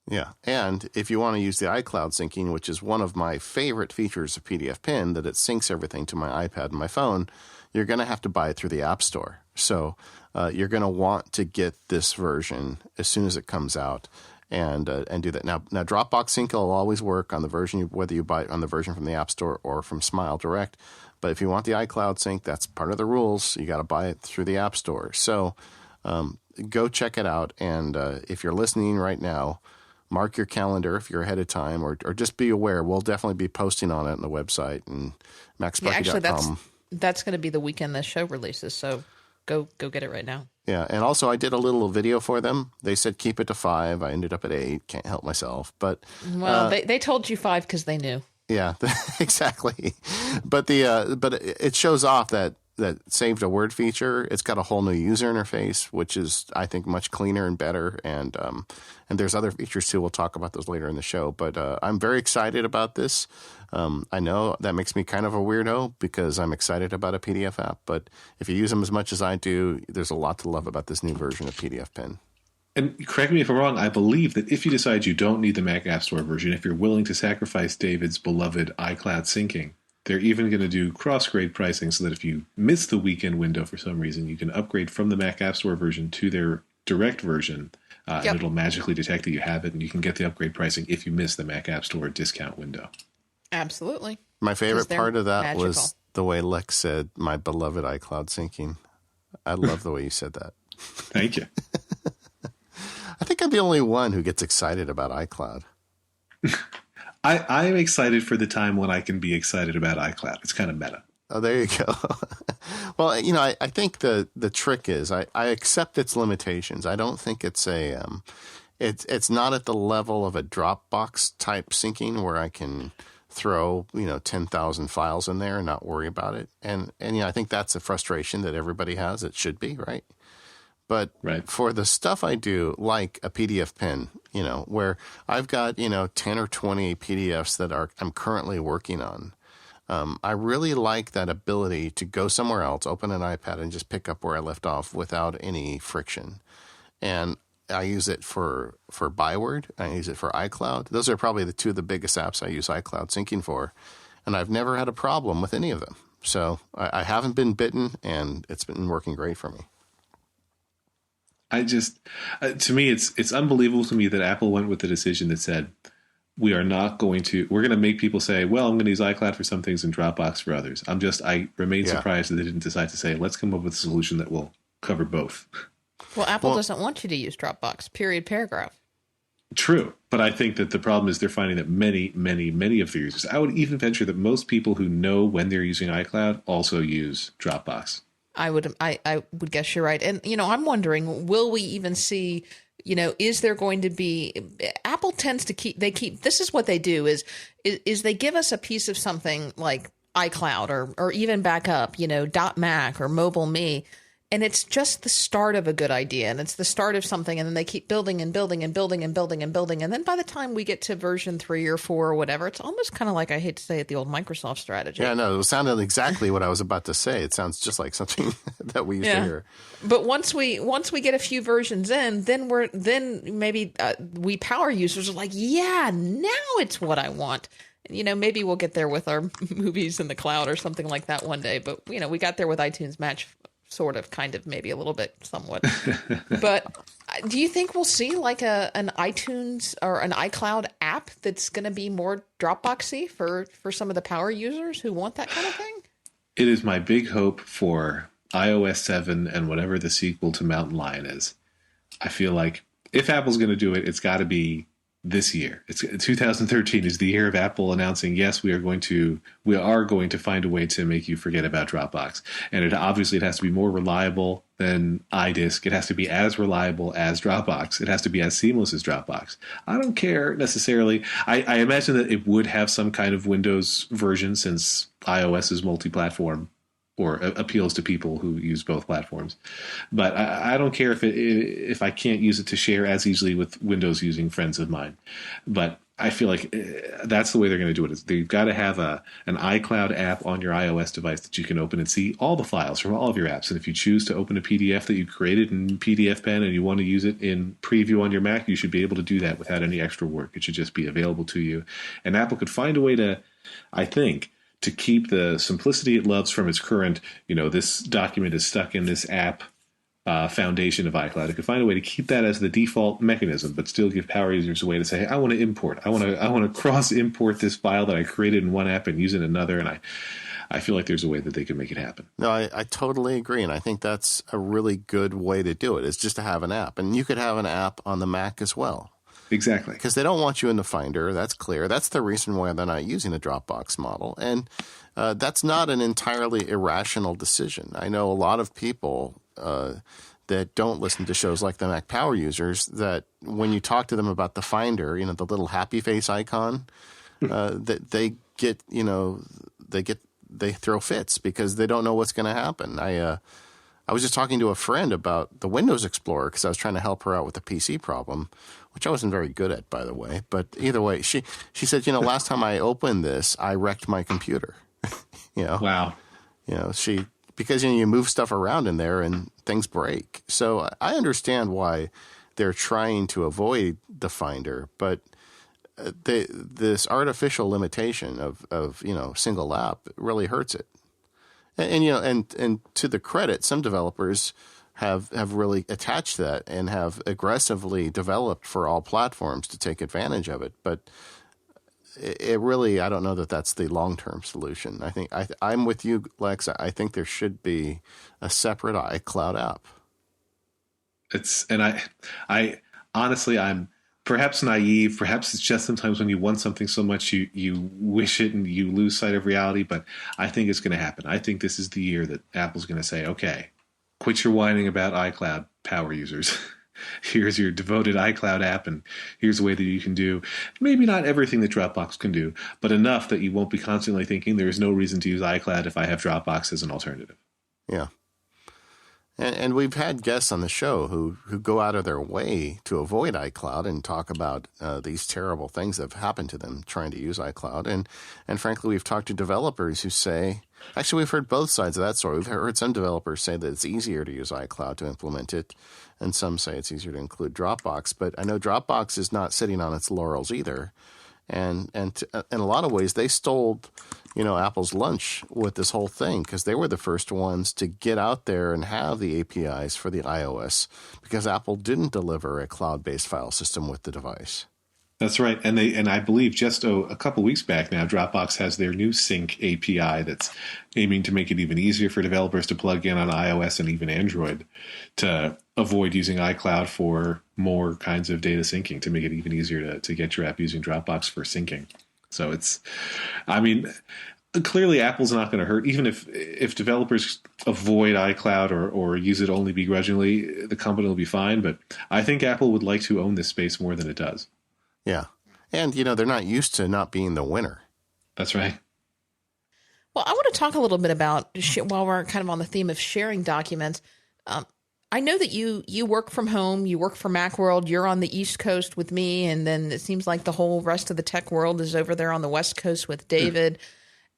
Yeah, and if you want to use the iCloud syncing, which is one of my favorite features of PDF Pen, that it syncs everything to my iPad and my phone, you're going to have to buy it through the App Store. So you're going to want to get this version as soon as it comes out and do that. Now, Dropbox Sync will always work on the version, whether you buy it on the version from the App Store or from Smile Direct. But if you want the iCloud sync, that's part of the rules. You got to buy it through the App Store. So go check it out. And if you're listening right now, mark your calendar if you're ahead of time, or just be aware. We'll definitely be posting on it on the website and maxsparky.com. Yeah, actually, that's going to be the weekend the show releases. So go get it right now. Yeah, and also I did a little video for them. They said keep it to 5. I ended up at 8. Can't help myself. But they told you 5 because they knew. Yeah, exactly. But it shows off that saved a word feature. It's got a whole new user interface, which is, I think, much cleaner and better. And there's other features too. We'll talk about those later in the show. But I'm very excited about this. I know that makes me kind of a weirdo because I'm excited about a PDF app. But if you use them as much as I do, there's a lot to love about this new version of PDF Pen. And correct me if I'm wrong, I believe that if you decide you don't need the Mac App Store version, if you're willing to sacrifice David's beloved iCloud syncing, they're even going to do cross-grade pricing so that if you miss the weekend window for some reason, you can upgrade from the Mac App Store version to their direct version, and it'll magically detect that you have it, and you can get the upgrade pricing if you miss the Mac App Store discount window. Absolutely. My favorite part of that was the way Lex said, "My beloved iCloud syncing." I love the way you said that. Thank you. I think I'm the only one who gets excited about iCloud. I'm excited for the time when I can be excited about iCloud. It's kind of meta. Oh, there you go. Well, I think the trick is I accept its limitations. I don't think it's it's not at the level of a Dropbox type syncing where I can throw 10,000 files in there and not worry about it. And I think that's a frustration that everybody has. It should be, right? But for the stuff I do, like a PDF Pen, where I've got, 10 or 20 PDFs that I'm currently working on, I really like that ability to go somewhere else, open an iPad, and just pick up where I left off without any friction. And I use it for Byword. I use it for iCloud. Those are probably the two of the biggest apps I use iCloud syncing for. And I've never had a problem with any of them. So I haven't been bitten, and it's been working great for me. I just, to me, it's unbelievable to me that Apple went with the decision that said, we're going to make people say, well, I'm going to use iCloud for some things and Dropbox for others. I remain surprised that they didn't decide to say, let's come up with a solution that will cover both. Well, Apple doesn't want you to use Dropbox, period, paragraph. True, but I think that the problem is they're finding that many of their users, I would even venture that most people who know when they're using iCloud also use Dropbox. I would guess you're right. And, I'm wondering, will we even see, is there going to be, Apple tends to this is what they do is they give us a piece of something like iCloud or even backup, .Mac or Mobile Me. And it's just the start of a good idea, and it's the start of something, and then they keep building and building and building and building and building. And then by the time we get to version 3 or 4 or whatever, it's almost kind of like, I hate to say it, the old Microsoft strategy. Yeah, no, it sounded exactly what I was about to say. It sounds just like something that we used to hear. But once we get a few versions in, then maybe we power users are like, yeah, now it's what I want. Maybe we'll get there with our movies in the cloud or something like that one day. But we got there with iTunes Match. Sort of, kind of, maybe a little bit, somewhat. But do you think we'll see like an iTunes or an iCloud app that's going to be more Dropboxy for some of the power users who want that kind of thing? It is my big hope for iOS 7 and whatever the sequel to Mountain Lion is. I feel like if Apple's going to do it, it's got to be this year. 2013 is the year of Apple announcing, yes, we are going to find a way to make you forget about Dropbox. And it has to be more reliable than iDisk. It has to be as reliable as Dropbox. It has to be as seamless as Dropbox. I don't care necessarily. I imagine that it would have some kind of Windows version, since iOS is multi-platform or appeals to people who use both platforms. But I don't care if I can't use it to share as easily with Windows using friends of mine. But I feel like that's the way they're going to do it. Is they've got to have an iCloud app on your iOS device that you can open and see all the files from all of your apps. And if you choose to open a PDF that you created in PDF Pen and you want to use it in preview on your Mac, you should be able to do that without any extra work. It should just be available to you. And Apple could find a way to, I think, to keep the simplicity it loves from its current, this document is stuck in this app foundation of iCloud. It could find a way to keep that as the default mechanism, but still give power users a way to say, hey, I want to import. I want to cross-import this file that I created in one app and use it in another. And I feel like there's a way that they can make it happen. No, I totally agree. And I think that's a really good way to do it, is just to have an app. And you could have an app on the Mac as well. Exactly. Because they don't want you in the Finder. That's clear. That's the reason why they're not using a Dropbox model. And that's not an entirely irrational decision. I know a lot of people that don't listen to shows like the Mac Power Users, that when you talk to them about the Finder, the little happy face icon, that they throw fits because they don't know what's going to happen. I was just talking to a friend about the Windows Explorer because I was trying to help her out with the PC problem, which I wasn't very good at, by the way. But either way, she said, last time I opened this, I wrecked my computer. Wow. Because you move stuff around in there and things break. So I understand why they're trying to avoid the Finder, but this artificial limitation of single app really hurts it. And to the credit, some developers have really attached that and have aggressively developed for all platforms to take advantage of it. But it really, I don't know that that's the long-term solution. I think I'm with you, Lex. I think there should be a separate iCloud app. I honestly, I'm perhaps naive. Perhaps it's just sometimes when you want something so much, you wish it and you lose sight of reality. But I think it's going to happen. I think this is the year that Apple's going to say, okay, quit your whining about iCloud power users. Here's your devoted iCloud app, and here's a way that you can do maybe not everything that Dropbox can do, but enough that you won't be constantly thinking there is no reason to use iCloud if I have Dropbox as an alternative. Yeah. And we've had guests on the show who go out of their way to avoid iCloud and talk about these terrible things that have happened to them trying to use iCloud. And frankly, we've talked to developers who say, actually, we've heard both sides of that story. We've heard some developers say that it's easier to use iCloud to implement it, and some say it's easier to include Dropbox. But I know Dropbox is not sitting on its laurels either. And in a lot of ways, they stole, Apple's lunch with this whole thing, because they were the first ones to get out there and have the APIs for the iOS, because Apple didn't deliver a cloud-based file system with the device. That's right. And I believe just a couple weeks back now, Dropbox has their new sync API that's aiming to make it even easier for developers to plug in on iOS and even Android to avoid using iCloud for more kinds of data syncing, to make it even easier to get your app using Dropbox for syncing. So clearly Apple's not going to hurt. Even if developers avoid iCloud or use it only begrudgingly, the company will be fine. But I think Apple would like to own this space more than it does. Yeah. And, they're not used to not being the winner. That's right. Well, I want to talk a little bit about, while we're kind of on the theme of sharing documents, I know that you work from home, you work for Macworld, you're on the East Coast with me, and then it seems like the whole rest of the tech world is over there on the West Coast with David.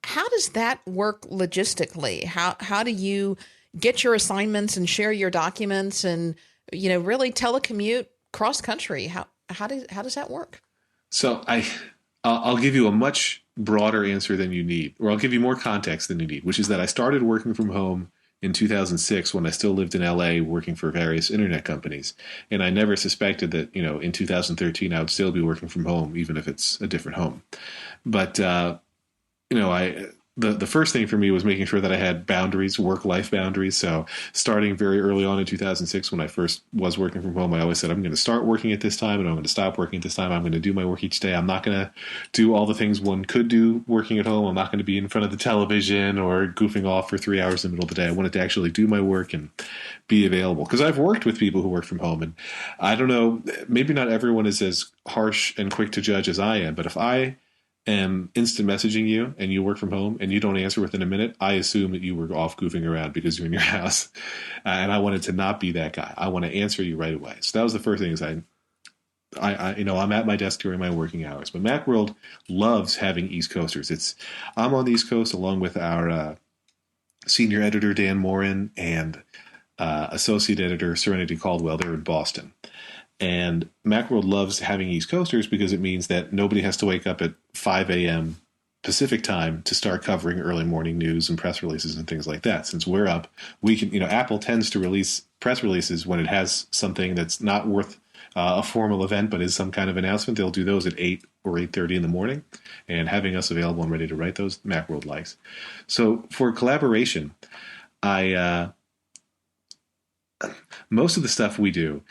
How does that work logistically? How do you get your assignments and share your documents and, really telecommute cross country? How does that work? So I'll give you a much broader answer than you need, or I'll give you more context than you need, which is that I started working from home in 2006 when I still lived in LA working for various internet companies. And I never suspected that, in 2013 I would still be working from home, even if it's a different home. But, the first thing for me was making sure that I had boundaries, work-life boundaries. So starting very early on in 2006, when I first was working from home, I always said, I'm going to start working at this time and I'm going to stop working at this time. I'm going to do my work each day. I'm not going to do all the things one could do working at home. I'm not going to be in front of the television or goofing off for 3 hours in the middle of the day. I wanted to actually do my work and be available, because I've worked with people who work from home, and I don't know, maybe not everyone is as harsh and quick to judge as I am, but if I am instant messaging you and you work from home and you don't answer within a minute, I assume that you were off goofing around because you're in your house. And I wanted to not be that guy. I want to answer you right away. So that was the first thing, is I'm at my desk during my working hours. But Macworld loves having East Coasters. I'm on the East Coast along with our senior editor, Dan Morin, and associate editor, Serenity Caldwell. They're in Boston. And Macworld loves having East Coasters because it means that nobody has to wake up at 5 a.m. Pacific time to start covering early morning news and press releases and things like that. Since we're up, we can, Apple tends to release press releases when it has something that's not worth a formal event, but is some kind of announcement. They'll do those at 8 or 8:30 in the morning, and having us available and ready to write those, Macworld likes. So for collaboration, most of the stuff we do,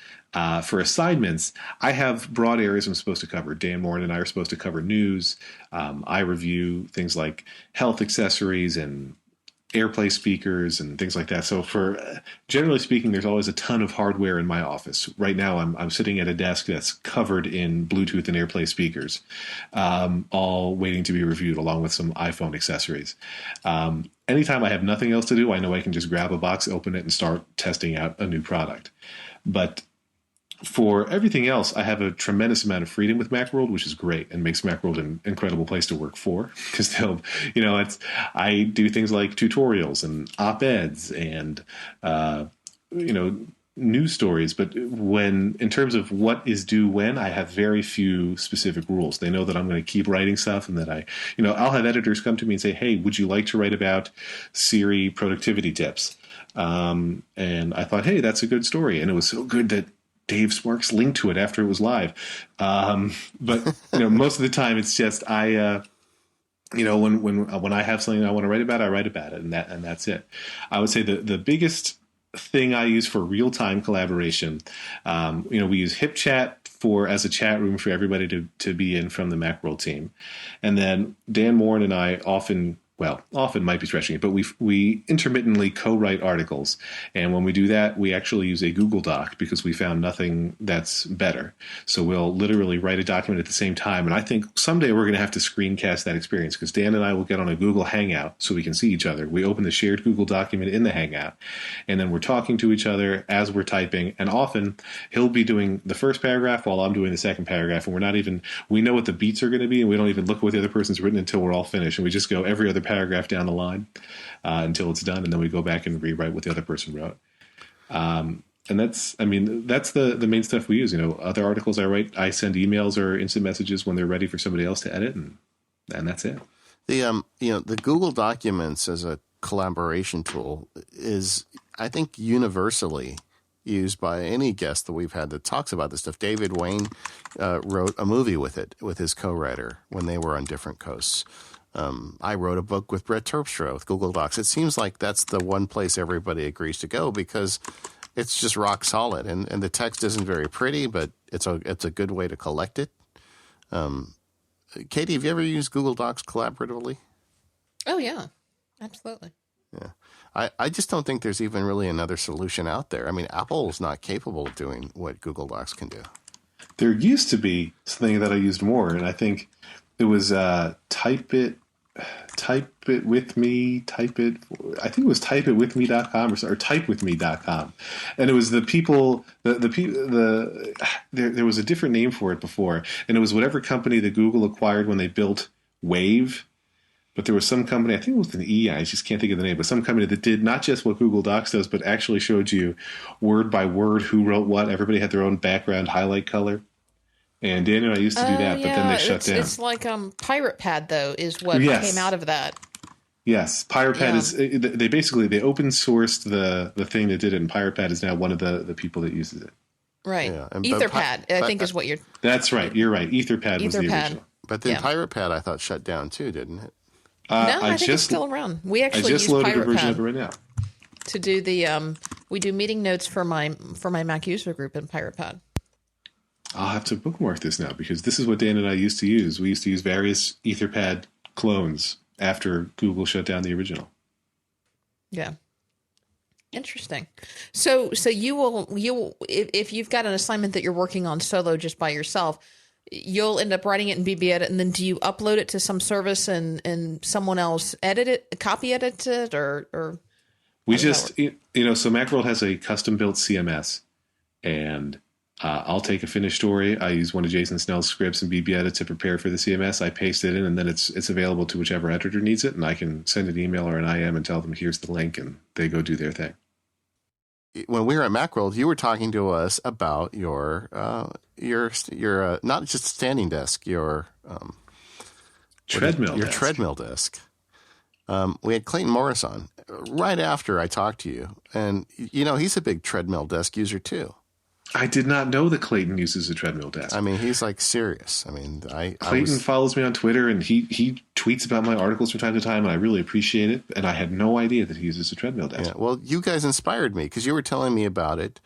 for assignments, I have broad areas I'm supposed to cover. Dan Morin and I are supposed to cover news. I review things like health accessories and AirPlay speakers and things like that. So for generally speaking, there's always a ton of hardware in my office. Right now, I'm sitting at a desk that's covered in Bluetooth and AirPlay speakers, all waiting to be reviewed, along with some iPhone accessories. Anytime I have nothing else to do, I know I can just grab a box, open it, and start testing out a new product. But for everything else, I have a tremendous amount of freedom with Macworld, which is great and makes Macworld an incredible place to work for, because I do things like tutorials and op-eds and, news stories. But in terms of what is due when, I have very few specific rules. They know that I'm going to keep writing stuff, and that I'll have editors come to me and say, hey, would you like to write about Siri productivity tips? And I thought, hey, that's a good story. And it was so good that Dave Sparks linked to it after it was live. But most of the time it's just when I have something I want to write about, I write about it, and that's it. I would say the biggest thing I use for real-time collaboration, we use HipChat as a chat room for everybody to be in from the Macworld team. And then Dan Morin and I often might be stretching it, but we intermittently co-write articles. And when we do that, we actually use a Google Doc, because we found nothing that's better. So we'll literally write a document at the same time. And I think someday we're going to have to screencast that experience, because Dan and I will get on a Google Hangout so we can see each other. We open the shared Google document in the Hangout, and then we're talking to each other as we're typing. And often he'll be doing the first paragraph while I'm doing the second paragraph. And we know what the beats are going to be, and we don't even look at what the other person's written until we're all finished. And we just go every other paragraph down the line until it's done, and then we go back and rewrite what the other person wrote. And that's the main stuff we use. Other articles I write, I send emails or instant messages when they're ready for somebody else to edit, and that's it. The Google Documents as a collaboration tool is, I think, universally used by any guest that we've had that talks about this stuff. David Wayne wrote a movie with it, with his co-writer when they were on different coasts. I wrote a book with Brett Terpstra with Google Docs. It seems like that's the one place everybody agrees to go because it's just rock solid. And the text isn't very pretty, but it's a good way to collect it. Katie, have you ever used Google Docs collaboratively? Oh, yeah, absolutely. Yeah. I just don't think there's even really another solution out there. I mean, Apple's not capable of doing what Google Docs can do. There used to be something that I used more, and I think it was type it with me, I think it was typeitwithme.com or typewithme.com. And it was the people, there was a different name for it before. And it was whatever company that Google acquired when they built Wave. But there was some company, I think it was an E, I just can't think of the name, but some company that did not just what Google Docs does, but actually showed you word by word who wrote what. Everybody had their own background highlight color. And Daniel and I used to do that, but then they shut down. It's like Pirate Pad, though, is what came out of that. Yes, Pirate Pad is. They open sourced the thing that did it, and Pirate Pad is now one of the people that uses it. Right, yeah. Etherpad, I think, is what you're. That's right. You're right. Etherpad was the original. But then Pirate Pad, I thought, shut down too, didn't it? No, I think it's still around. We actually use loaded a version of it right now to do the. We do meeting notes for my Mac user group in Pirate Pad. I'll have to bookmark this now because this is what Dan and I used to use. We used to use various Etherpad clones after Google shut down the original. Yeah. Interesting. So you will if you've got an assignment that you're working on solo just by yourself, you'll end up writing it in BB Edit, and then do you upload it to some service and someone else copy edit it or we just so Macworld has a custom built CMS, and I'll take a finished story. I use one of Jason Snell's scripts in BB Edit to prepare for the CMS. I paste it in, and then it's available to whichever editor needs it, and I can send an email or an IM and tell them here's the link, and they go do their thing. When we were at Macworld, you were talking to us about your not just standing desk, your treadmill, treadmill desk. We had Clayton Morris on right after I talked to you, and he's a big treadmill desk user too. I did not know that Clayton uses a treadmill desk. I mean, he's like serious. I mean, Clayton follows me on Twitter, and he tweets about my articles from time to time, and I really appreciate it. And I had no idea that he uses a treadmill desk. Yeah, well, you guys inspired me because you were telling me about it,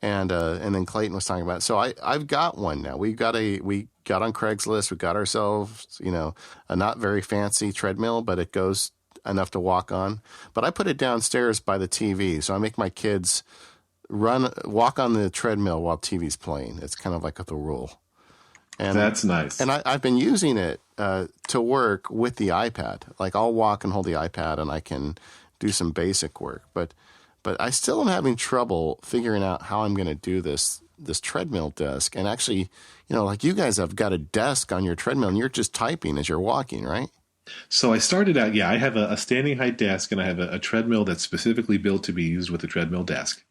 and then Clayton was talking about it. So I've got one now. We got on Craigslist. We got ourselves, a not very fancy treadmill, but it goes enough to walk on. But I put it downstairs by the TV, so I make my kids walk on the treadmill while TV's playing. It's kind of like the rule. And that's nice. And I've been using it to work with the iPad. Like I'll walk and hold the iPad and I can do some basic work. But I still am having trouble figuring out how I'm going to do this treadmill desk. And actually, like you guys have got a desk on your treadmill and you're just typing as you're walking, right? So I started out, I have a standing height desk and I have a treadmill that's specifically built to be used with a treadmill desk.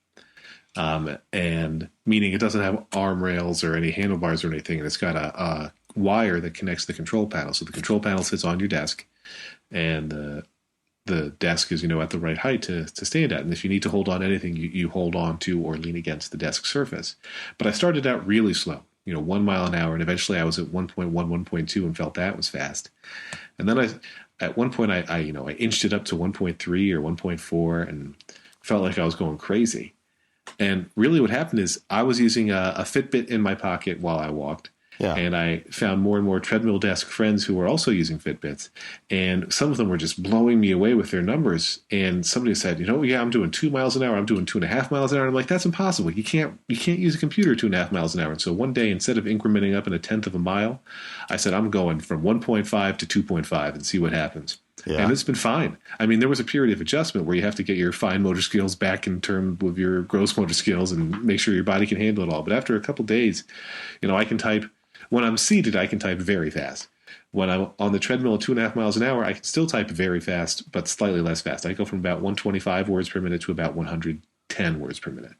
And meaning it doesn't have arm rails or any handlebars or anything. And it's got a wire that connects the control panel. So the control panel sits on your desk, and the desk is, at the right height to stand at. And if you need to hold on anything, you hold on to or lean against the desk surface. But I started out really slow, 1 mile an hour. And eventually I was at 1.1, 1.2 and felt that was fast. And then at one point I inched it up to 1.3 or 1.4 and felt like I was going crazy. And really what happened is I was using a Fitbit in my pocket while I walked. Yeah. And I found more and more treadmill desk friends who were also using Fitbits. And some of them were just blowing me away with their numbers. And somebody said, I'm doing 2 miles an hour. I'm doing 2.5 miles an hour. I'm like, that's impossible. You can't use a computer 2.5 miles an hour. And so one day, instead of incrementing up in 1/10 of a mile, I said, I'm going from 1.5 to 2.5 and see what happens. Yeah. And it's been fine. I mean, there was a period of adjustment where you have to get your fine motor skills back in terms of your gross motor skills and make sure your body can handle it all. But after a couple of days, I can type. When I'm seated, I can type very fast. When I'm on the treadmill at 2.5 miles an hour, I can still type very fast, but slightly less fast. I go from about 125 words per minute to about 110 words per minute.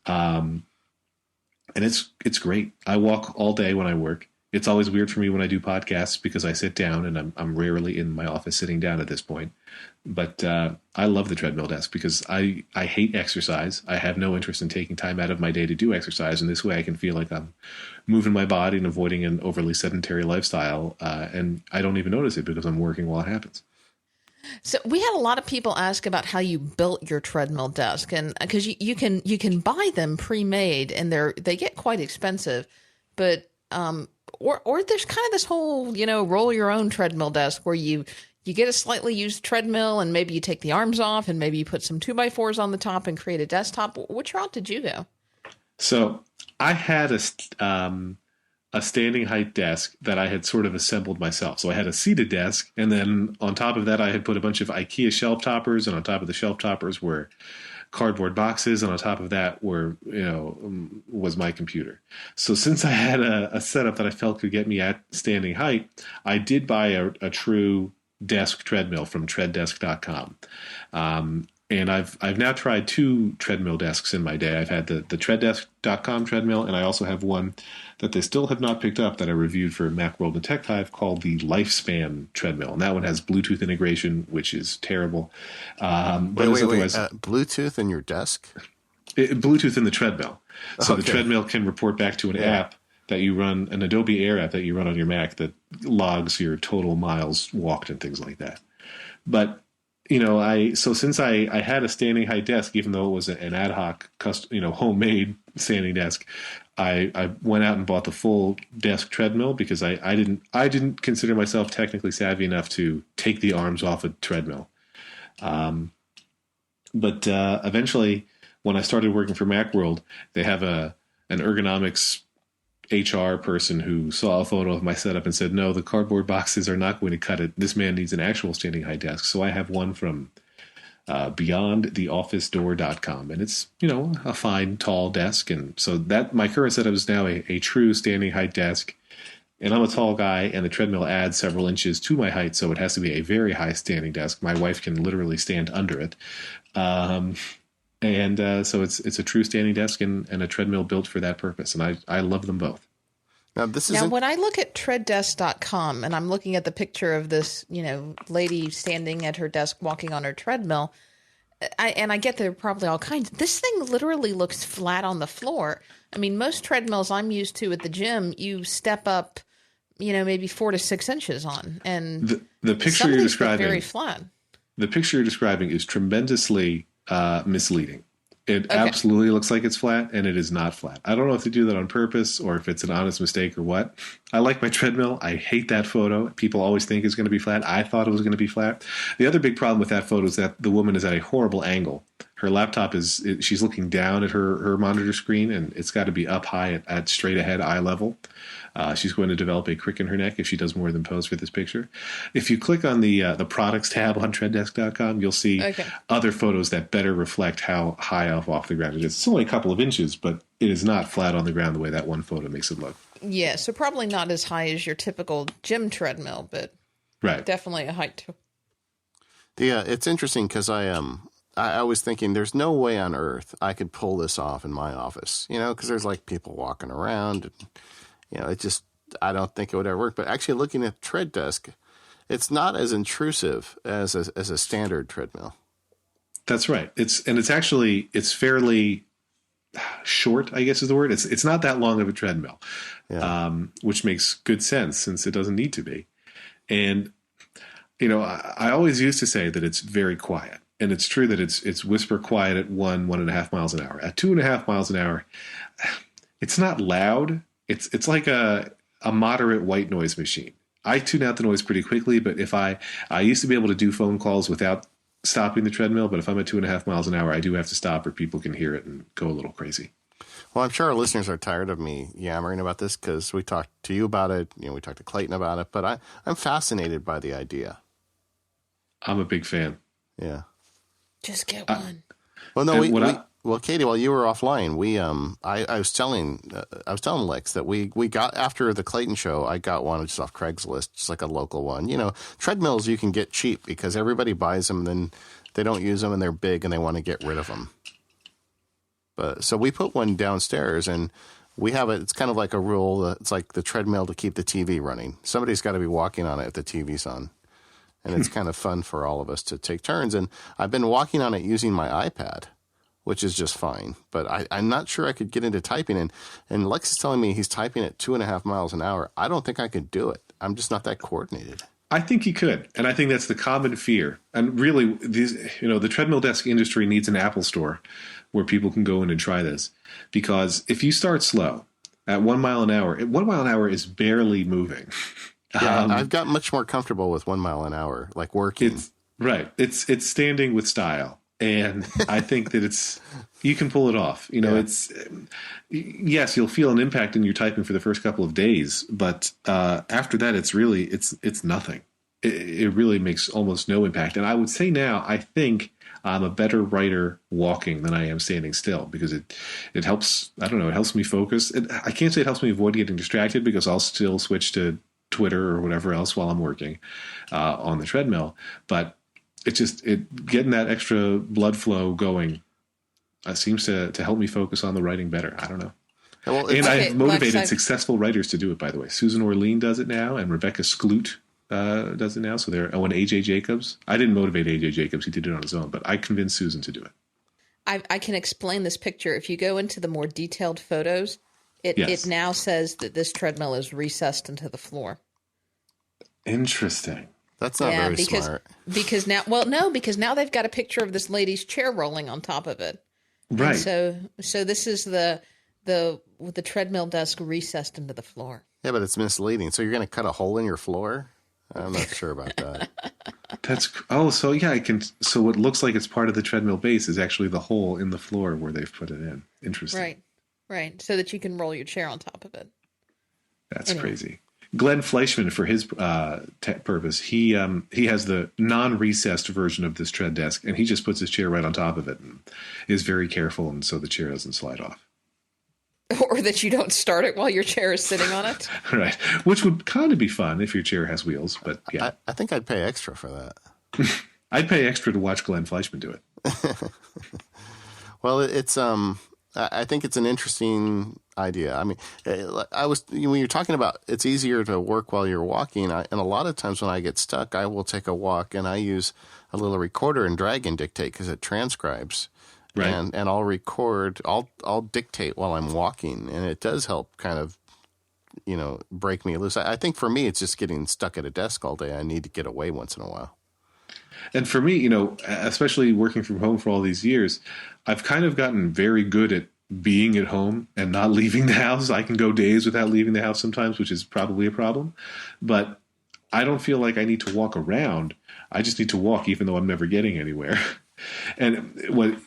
And it's great. I walk all day when I work. It's always weird for me when I do podcasts because I sit down, and I'm rarely in my office sitting down at this point. But I love the treadmill desk because I hate exercise. I have no interest in taking time out of my day to do exercise. And this way I can feel like I'm moving my body and avoiding an overly sedentary lifestyle. And I don't even notice it because I'm working while it happens. So we had a lot of people ask about how you built your treadmill desk, and because you can buy them pre-made, and they get quite expensive, but or there's kind of this whole roll your own treadmill desk where you get a slightly used treadmill and maybe you take the arms off and maybe you put some 2x4s on the top and create a desktop. Which route did you go? So I had a standing height desk that I had sort of assembled myself. So I had a seated desk, and then on top of that I had put a bunch of IKEA shelf toppers, and on top of the shelf toppers were cardboard boxes, and on top of that was my computer. So since I had a setup that I felt could get me at standing height, I did buy a true desk treadmill from treaddesk.com. And I've now tried 2 treadmill desks in my day. I've had the treaddesk.com treadmill, and I also have one that they still have not picked up that I reviewed for Macworld and Tech Hive called the Lifespan treadmill. And that one has Bluetooth integration, which is terrible. Wait, Bluetooth in your desk? Bluetooth in the treadmill. So Okay. The treadmill can report back to an app that you run, an Adobe Air app that you run on your Mac that logs your total miles walked and things like that. But since I had a standing height desk, even though it was an ad hoc, homemade standing desk, I went out and bought the full desk treadmill because I didn't consider myself technically savvy enough to take the arms off a treadmill. But eventually, when I started working for Macworld, they have an ergonomics HR person who saw a photo of my setup and said, no, the cardboard boxes are not going to cut it. This man needs an actual standing height desk. So I have one from beyondtheofficedoor.com, and it's, a fine, tall desk. And so that my current setup is now a true standing height desk. And I'm a tall guy, and the treadmill adds several inches to my height, so it has to be a very high standing desk. My wife can literally stand under it. So it's a true standing desk and a treadmill built for that purpose. And I love them both. Now, when I look at treaddesk.com and I'm looking at the picture of this, lady standing at her desk walking on her treadmill, I get there are probably all kinds. This thing literally looks flat on the floor. I mean, most treadmills I'm used to at the gym, you step up, maybe 4 to 6 inches on. And the picture you're describing, very flat. The picture you're describing is tremendously misleading. It absolutely looks like it's flat, and it is not flat. I don't know if they do that on purpose or if it's an honest mistake or what. I like my treadmill. I hate that photo. People always think it's going to be flat. I thought it was going to be flat. The other big problem with that photo is that the woman is at a horrible angle. Her laptop she's looking down at her monitor screen, and it's got to be up high at straight ahead eye level. She's going to develop a crick in her neck if she does more than pose for this picture. If you click on the products tab on treaddesk.com, you'll see other photos that better reflect how high off the ground it is. It's only a couple of inches, but it is not flat on the ground the way that one photo makes it look. Yeah, so probably not as high as your typical gym treadmill, but definitely a height too. It's interesting because I was thinking there's no way on earth I could pull this off in my office, because there's like people walking around and, I don't think it would ever work. But actually looking at Tread Desk, it's not as intrusive as a standard treadmill. That's right. It's fairly short, I guess is the word. It's not that long of a treadmill, which makes good sense since it doesn't need to be. And, I always used to say that it's very quiet. And it's true that it's whisper quiet at 1.5 miles an hour. At 2.5 miles an hour, it's not loud. It's like a moderate white noise machine. I tune out the noise pretty quickly, but if I used to be able to do phone calls without stopping the treadmill, but if I'm at 2.5 miles an hour, I do have to stop or people can hear it and go a little crazy. Well, I'm sure our listeners are tired of me yammering about this because we talked to you about it. We talked to Clayton about it, but I'm fascinated by the idea. I'm a big fan. Yeah. Just get one. Well, no, well, Katie, while you were offline, I was telling Lex that we got after the Clayton show. I got one just off Craigslist, just like a local one. Treadmills you can get cheap because everybody buys them, then they don't use them, and they're big, and they want to get rid of them. But so we put one downstairs, and We have it. It's kind of like a rule. It's like the treadmill to keep the TV running. Somebody's got to be walking on it if the TV's on. And it's kind of fun for all of us to take turns. And I've been walking on it using my iPad, which is just fine. But I'm not sure I could get into typing. And Lex is telling me he's typing at 2.5 miles an hour. I don't think I could do it. I'm just not that coordinated. I think you could. And I think that's the common fear. And really, the treadmill desk industry needs an Apple store where people can go in and try this. Because if you start slow at 1 mile an hour, 1 mile an hour is barely moving. Yeah, I've got much more comfortable with 1 mile an hour, like working. It's standing with style. And I think that you can pull it off. Yes, you'll feel an impact in your typing for the first couple of days, but after that, it's nothing. It really makes almost no impact. And I would say now, I think I'm a better writer walking than I am standing still, because it helps. I don't know. It helps me focus. I can't say it helps me avoid getting distracted, because I'll still switch to Twitter or whatever else while I'm working on the treadmill. But getting that extra blood flow going seems to help me focus on the writing better. I don't know. And I've motivated successful writers to do it, by the way. Susan Orlean does it now, and Rebecca Skloot does it now. So and AJ Jacobs. I didn't motivate AJ Jacobs. He did it on his own, but I convinced Susan to do it. I can explain this picture. If you go into the more detailed photos, it now says that this treadmill is recessed into the floor. Interesting. That's not very smart. Because now they've got a picture of this lady's chair rolling on top of it. Right. And so this is the treadmill desk recessed into the floor. Yeah, but it's misleading. So you're going to cut a hole in your floor? I'm not sure about that. So what looks like it's part of the treadmill base is actually the hole in the floor where they've put it in. Interesting. Right. So that you can roll your chair on top of it. That's crazy. Glenn Fleischman, for his purpose, he has the non-recessed version of this tread desk, and he just puts his chair right on top of it and is very careful, and so the chair doesn't slide off. Or that you don't start it while your chair is sitting on it. Right, which would kind of be fun if your chair has wheels, but yeah. I think I'd pay extra for that. I'd pay extra to watch Glenn Fleischman do it. Well, it's I think it's an interesting idea. I mean, when you're talking about it's easier to work while you're walking, and a lot of times when I get stuck, I will take a walk and I use a little recorder and drag and dictate because it transcribes. Right. And I'll record, I'll dictate while I'm walking, and it does help kind of, break me loose. I think for me, it's just getting stuck at a desk all day. I need to get away once in a while. And for me, especially working from home for all these years, I've kind of gotten very good at being at home and not leaving the house. I can go days without leaving the house sometimes, which is probably a problem. But I don't feel like I need to walk around. I just need to walk, even though I'm never getting anywhere. And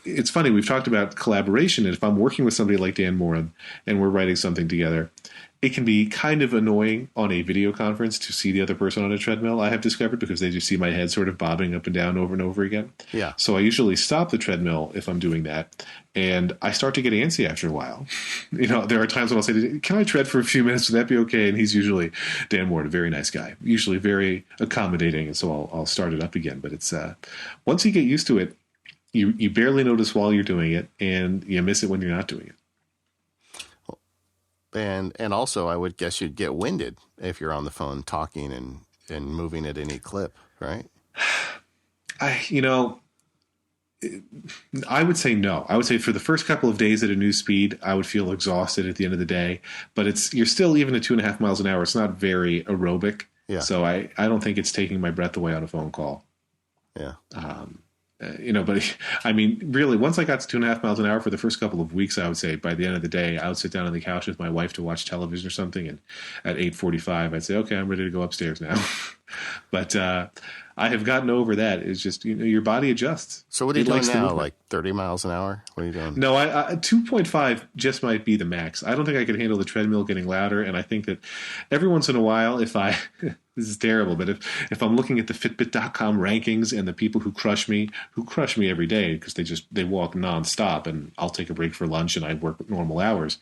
it's funny, we've talked about collaboration, and if I'm working with somebody like Dan Moran and we're writing something together, it can be kind of annoying on a video conference to see the other person on a treadmill, I have discovered, because they just see my head sort of bobbing up and down over and over again. Yeah. So I usually stop the treadmill if I'm doing that, and I start to get antsy after a while. There are times when I'll say, can I tread for a few minutes? Would that be okay? And he's usually, Dan Moran, a very nice guy, usually very accommodating, and so I'll start it up again. But it's once you get used to it, you barely notice while you're doing it, and you miss it when you're not doing it. And also, I would guess you'd get winded if you're on the phone talking and moving at any clip, right? I would say no. I would say for the first couple of days at a new speed, I would feel exhausted at the end of the day. But you're still, even at 2.5 miles an hour, it's not very aerobic. Yeah. So I don't think it's taking my breath away on a phone call. Yeah. But I mean, really, once I got to 2.5 miles an hour for the first couple of weeks, I would say by the end of the day, I would sit down on the couch with my wife to watch television or something. And at 8:45, I'd say, okay, I'm ready to go upstairs now. But I have gotten over that. It's just, your body adjusts. So what are you doing now? Like 30 miles an hour? What are you doing? No, 2.5 just might be the max. I don't think I could handle the treadmill getting louder. And I think that every once in a while, this is terrible, but if I'm looking at the Fitbit.com rankings and the people who crush me every day because they walk nonstop, and I'll take a break for lunch and I work normal hours.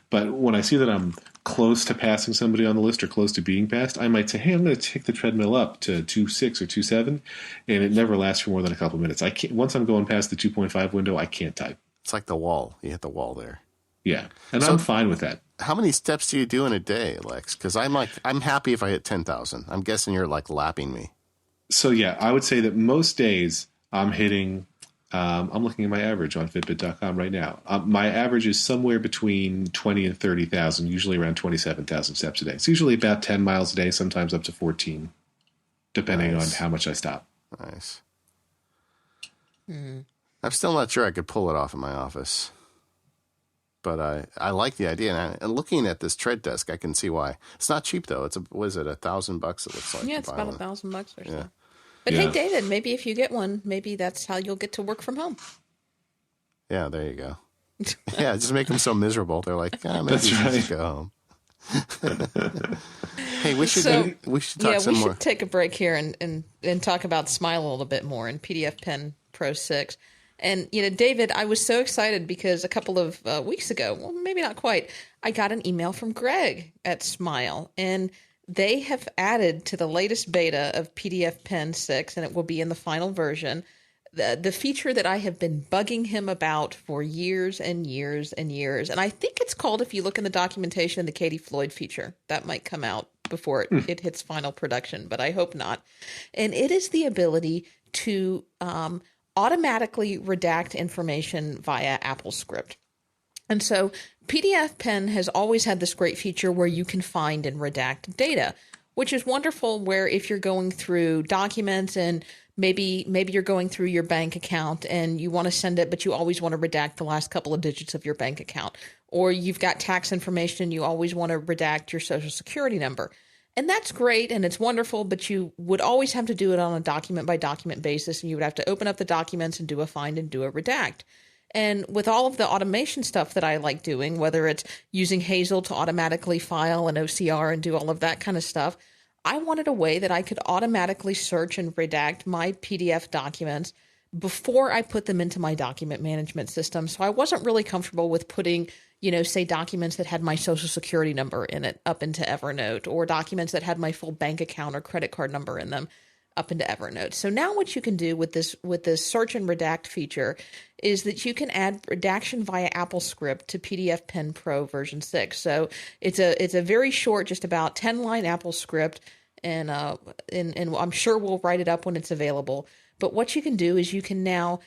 But when I see that I'm close to passing somebody on the list or close to being passed, I might say, hey, I'm going to take the treadmill up to 2.6 or 2.7, and it never lasts for more than a couple of minutes. I can't. Once I'm going past the 2.5 window, I can't type. It's like the wall. You hit the wall there. Yeah, and I'm fine with that. How many steps do you do in a day, Lex? Because I'm happy if I hit 10,000. I'm guessing you're like lapping me. So yeah, I would say that most days I'm hitting. I'm looking at my average on Fitbit.com right now. My average is somewhere between 20 and 30,000, usually around 27,000 steps a day. It's usually about 10 miles a day, sometimes up to 14, depending on how much I stop. Nice. I'm still not sure I could pull it off in my office. But I like the idea. And looking at this tread desk, I can see why. It's not cheap, though. Was it $1,000? It looks like. Yeah, it's about $1,000 or so. Yeah. But hey, David, maybe if you get one, maybe that's how you'll get to work from home. Yeah, there you go. Yeah, just make them so miserable. They're like, maybe that's right. Just go home. Hey, we should talk some more. We should take a break here and talk about Smile a little bit more in PDF Pen Pro 6. And, David, I was so excited because a couple of weeks ago, well, maybe not quite, I got an email from Greg at Smile. And they have added to the latest beta of PDF Pen 6, and it will be in the final version, the feature that I have been bugging him about for years and years and years. And I think it's called, if you look in the documentation, the Katie Floyd feature. That might come out before it hits final production, but I hope not. And it is the ability to automatically redact information via AppleScript. And so PDF Pen has always had this great feature where you can find and redact data, which is wonderful where if you're going through documents and maybe you're going through your bank account and you want to send it, but you always want to redact the last couple of digits of your bank account, or you've got tax information, you always want to redact your social security number. And that's great and it's wonderful, but you would always have to do it on a document by document basis, and you would have to open up the documents and do a find and do a redact. And with all of the automation stuff that I like doing, whether it's using Hazel to automatically file an OCR and do all of that kind of stuff, I wanted a way that I could automatically search and redact my PDF documents before I put them into my document management system. So I wasn't really comfortable with putting, say documents that had my social security number in it up into Evernote, or documents that had my full bank account or credit card number in them up into Evernote. So now what you can do with this search and redact feature is that you can add redaction via AppleScript to PDF Pen Pro version 6. So it's a very short, just about 10-line AppleScript, and I'm sure we'll write it up when it's available. But what you can do is you can now,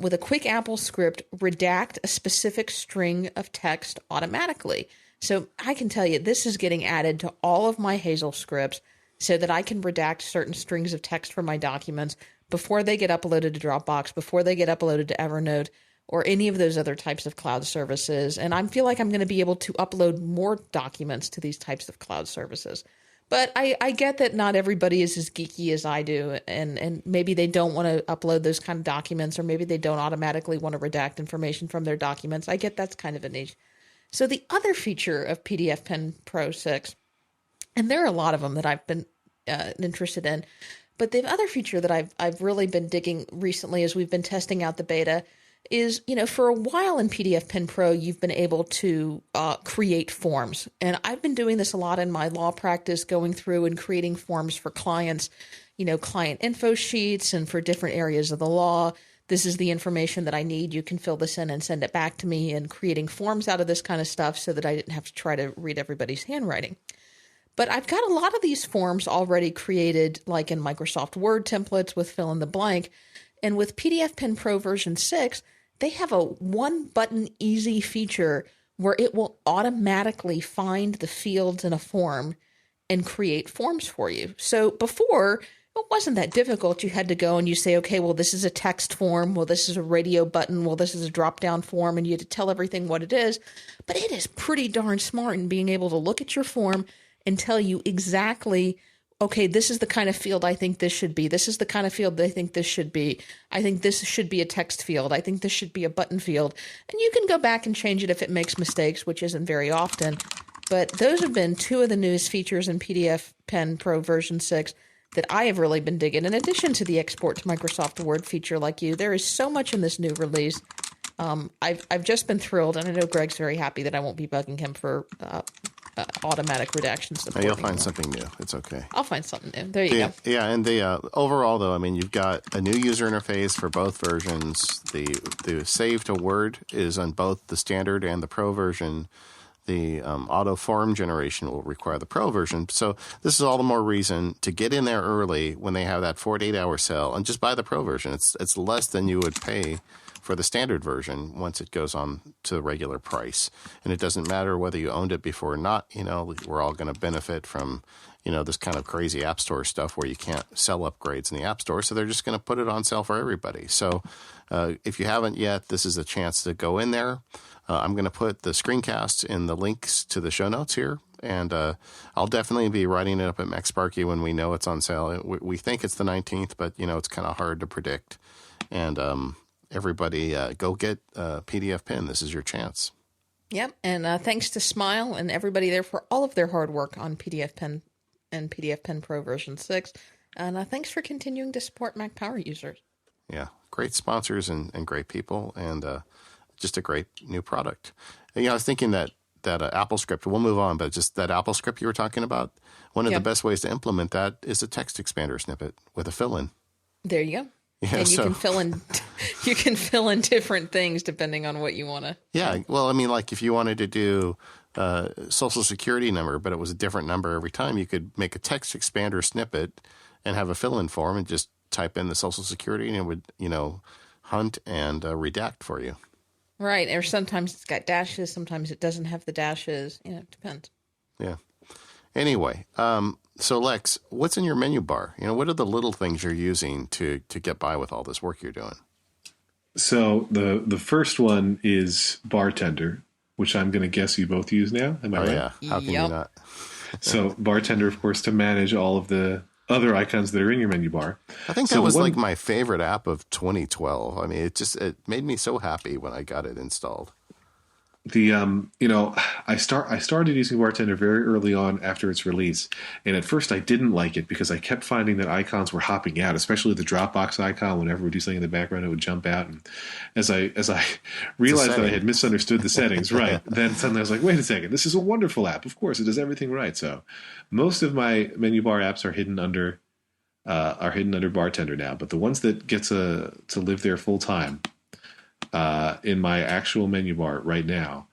with a quick AppleScript, redact a specific string of text automatically. So I can tell you this is getting added to all of my Hazel scripts so that I can redact certain strings of text from my documents before they get uploaded to Dropbox, before they get uploaded to Evernote, or any of those other types of cloud services. And I feel like I'm going to be able to upload more documents to these types of cloud services. But I get that not everybody is as geeky as I do, and maybe they don't want to upload those kind of documents, or maybe they don't automatically want to redact information from their documents. I get that's kind of a niche. So the other feature of PDF Pen Pro 6, and there are a lot of them that I've been interested in, but the other feature that I've really been digging recently as we've been testing out the beta is, for a while in PDF Pen Pro, you've been able to create forms. And I've been doing this a lot in my law practice, going through and creating forms for clients, client info sheets, and for different areas of the law. This is the information that I need. You can fill this in and send it back to me, and creating forms out of this kind of stuff so that I didn't have to try to read everybody's handwriting. But I've got a lot of these forms already created, like in Microsoft Word templates with fill in the blank. And with PDF Pen Pro version 6, they have a one-button easy feature where it will automatically find the fields in a form and create forms for you. So before, it wasn't that difficult. You had to go and you say, okay, well, this is a text form. Well, this is a radio button. Well, this is a drop-down form. And you had to tell everything what it is. But it is pretty darn smart in being able to look at your form and tell you exactly, okay, this is the kind of field I think this should be. This is the kind of field I think this should be. I think this should be a text field. I think this should be a button field. And you can go back and change it if it makes mistakes, which isn't very often. But those have been two of the newest features in PDF Pen Pro version 6 that I have really been digging. In addition to the export to Microsoft Word feature like you, there is so much in this new release. I've just been thrilled, and I know Greg's very happy that I won't be bugging him for automatic redaction support. You'll find something new. It's okay. I'll find something new. There you go. Yeah, and overall, though, I mean, you've got a new user interface for both versions. The save to Word is on both the standard and the Pro version. auto form generation will require the Pro version. So this is all the more reason to get in there early when they have that 4 to 8 hour sale and just buy the Pro version. It's less than you would pay for the standard version once it goes on to the regular price. And it doesn't matter whether you owned it before or not. We're all going to benefit from, this kind of crazy App Store stuff where you can't sell upgrades in the App Store. So they're just going to put it on sale for everybody. So if you haven't yet, this is a chance to go in there. I'm going to put the screencast in the links to the show notes here. And I'll definitely be writing it up at MacSparky when we know it's on sale. We think it's the 19th, but, it's kind of hard to predict. And everybody, go get PDF Pen. This is your chance. Yep. And thanks to Smile and everybody there for all of their hard work on PDF Pen and PDF Pen Pro version 6. And thanks for continuing to support Mac Power users. Yeah. Great sponsors and great people and just a great new product. And, I was thinking that Apple script, we'll move on, but just that Apple script you were talking about, one of the best ways to implement that is a text expander snippet with a fill-in. There you go. Yeah, and you can fill in different things depending on what you want to. Yeah. Well, I mean, like if you wanted to do Social Security number, but it was a different number every time, you could make a text expander snippet and have a fill-in form and just type in the Social Security and it would, hunt and redact for you. Right. Or sometimes it's got dashes. Sometimes it doesn't have the dashes. It depends. Yeah. Anyway, so Lex, what's in your menu bar? What are the little things you're using to get by with all this work you're doing? So the first one is Bartender, which I'm going to guess you both use now. Am I right? Yeah. How can you not? So Bartender, of course, to manage all of the other icons that are in your menu bar. I think that was like my favorite app of 2012. I mean, it made me so happy when I got it installed. I started using Bartender very early on after its release, and at first I didn't like it because I kept finding that icons were hopping out, especially the Dropbox icon. Whenever we do something in the background, it would jump out. And as I realized that I had misunderstood the settings, right, then suddenly I was like, wait a second, this is a wonderful app. Of course, it does everything right. So most of my menu bar apps are hidden under Bartender now, but the ones that get to live there full time. In my actual menu bar right now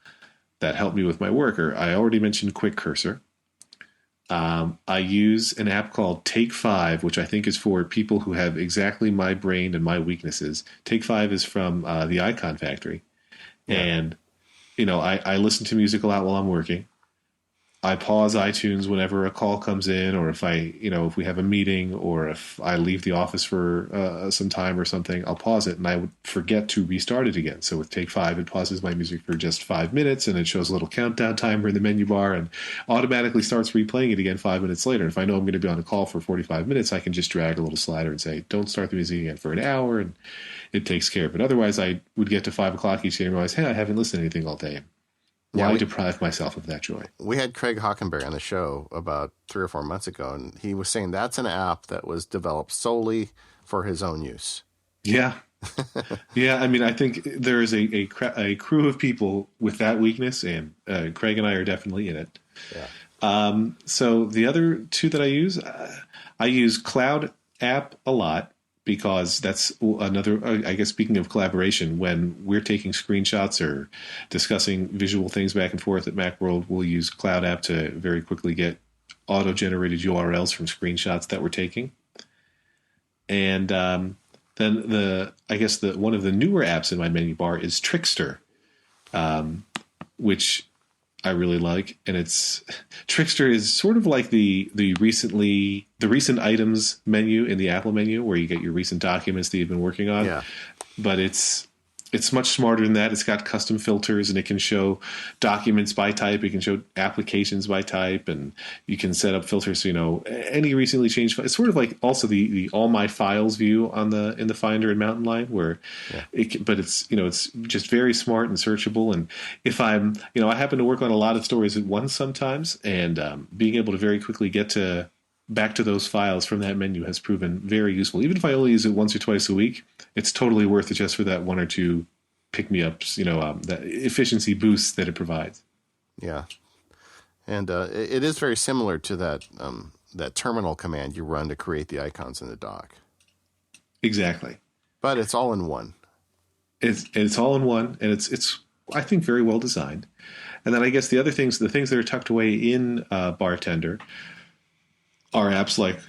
that help me with my work. I already mentioned Quick Cursor. I use an app called Take 5, which I think is for people who have exactly my brain and my weaknesses. Take 5 is from the Icon Factory. Yeah. And, I listen to music a lot while I'm working. I pause iTunes whenever a call comes in, or if if we have a meeting, or if I leave the office for some time or something, I'll pause it and I would forget to restart it again. So with Take 5, it pauses my music for just 5 minutes and it shows a little countdown timer in the menu bar and automatically starts replaying it again 5 minutes later. If I know I'm going to be on a call for 45 minutes, I can just drag a little slider and say, don't start the music again for an hour, and it takes care of it. Otherwise, I would get to 5 o'clock each day and realize, hey, I haven't listened to anything all day. Why deprive myself of that joy? We had Craig Hockenberry on the show about 3 or 4 months ago, and he was saying that's an app that was developed solely for his own use. Yeah. Yeah, I mean, I think there is a crew of people with that weakness, and Craig and I are definitely in it. Yeah. So the other two that I use Cloud App a lot, because that's another, I guess, speaking of collaboration, when we're taking screenshots or discussing visual things back and forth at Macworld, we'll use Cloud App to very quickly get auto-generated URLs from screenshots that we're taking. And then one of the newer apps in my menu bar is Trickster, which I really like, and Trickster is sort of like the recent items menu in the Apple menu, where you get your recent documents that you've been working on. Yeah. But it's much smarter than that. It's got custom filters, and it can show documents by type. It can show applications by type, and you can set up filters. So, any recently changed. It's sort of like also the all my files view in the Finder and Mountain Lion, where, but it's just very smart and searchable. And if I'm I happen to work on a lot of stories at once sometimes, and being able to very quickly get back to those files from that menu has proven very useful. Even if I only use it once or twice a week, it's totally worth it just for that one or two pick-me-ups, that efficiency boost that it provides. Yeah. And it is very similar to that terminal command you run to create the icons in the dock. Exactly. But it's all in one. It's all in one, and it's I think, very well designed. And then I guess the things that are tucked away in Bartender are apps like,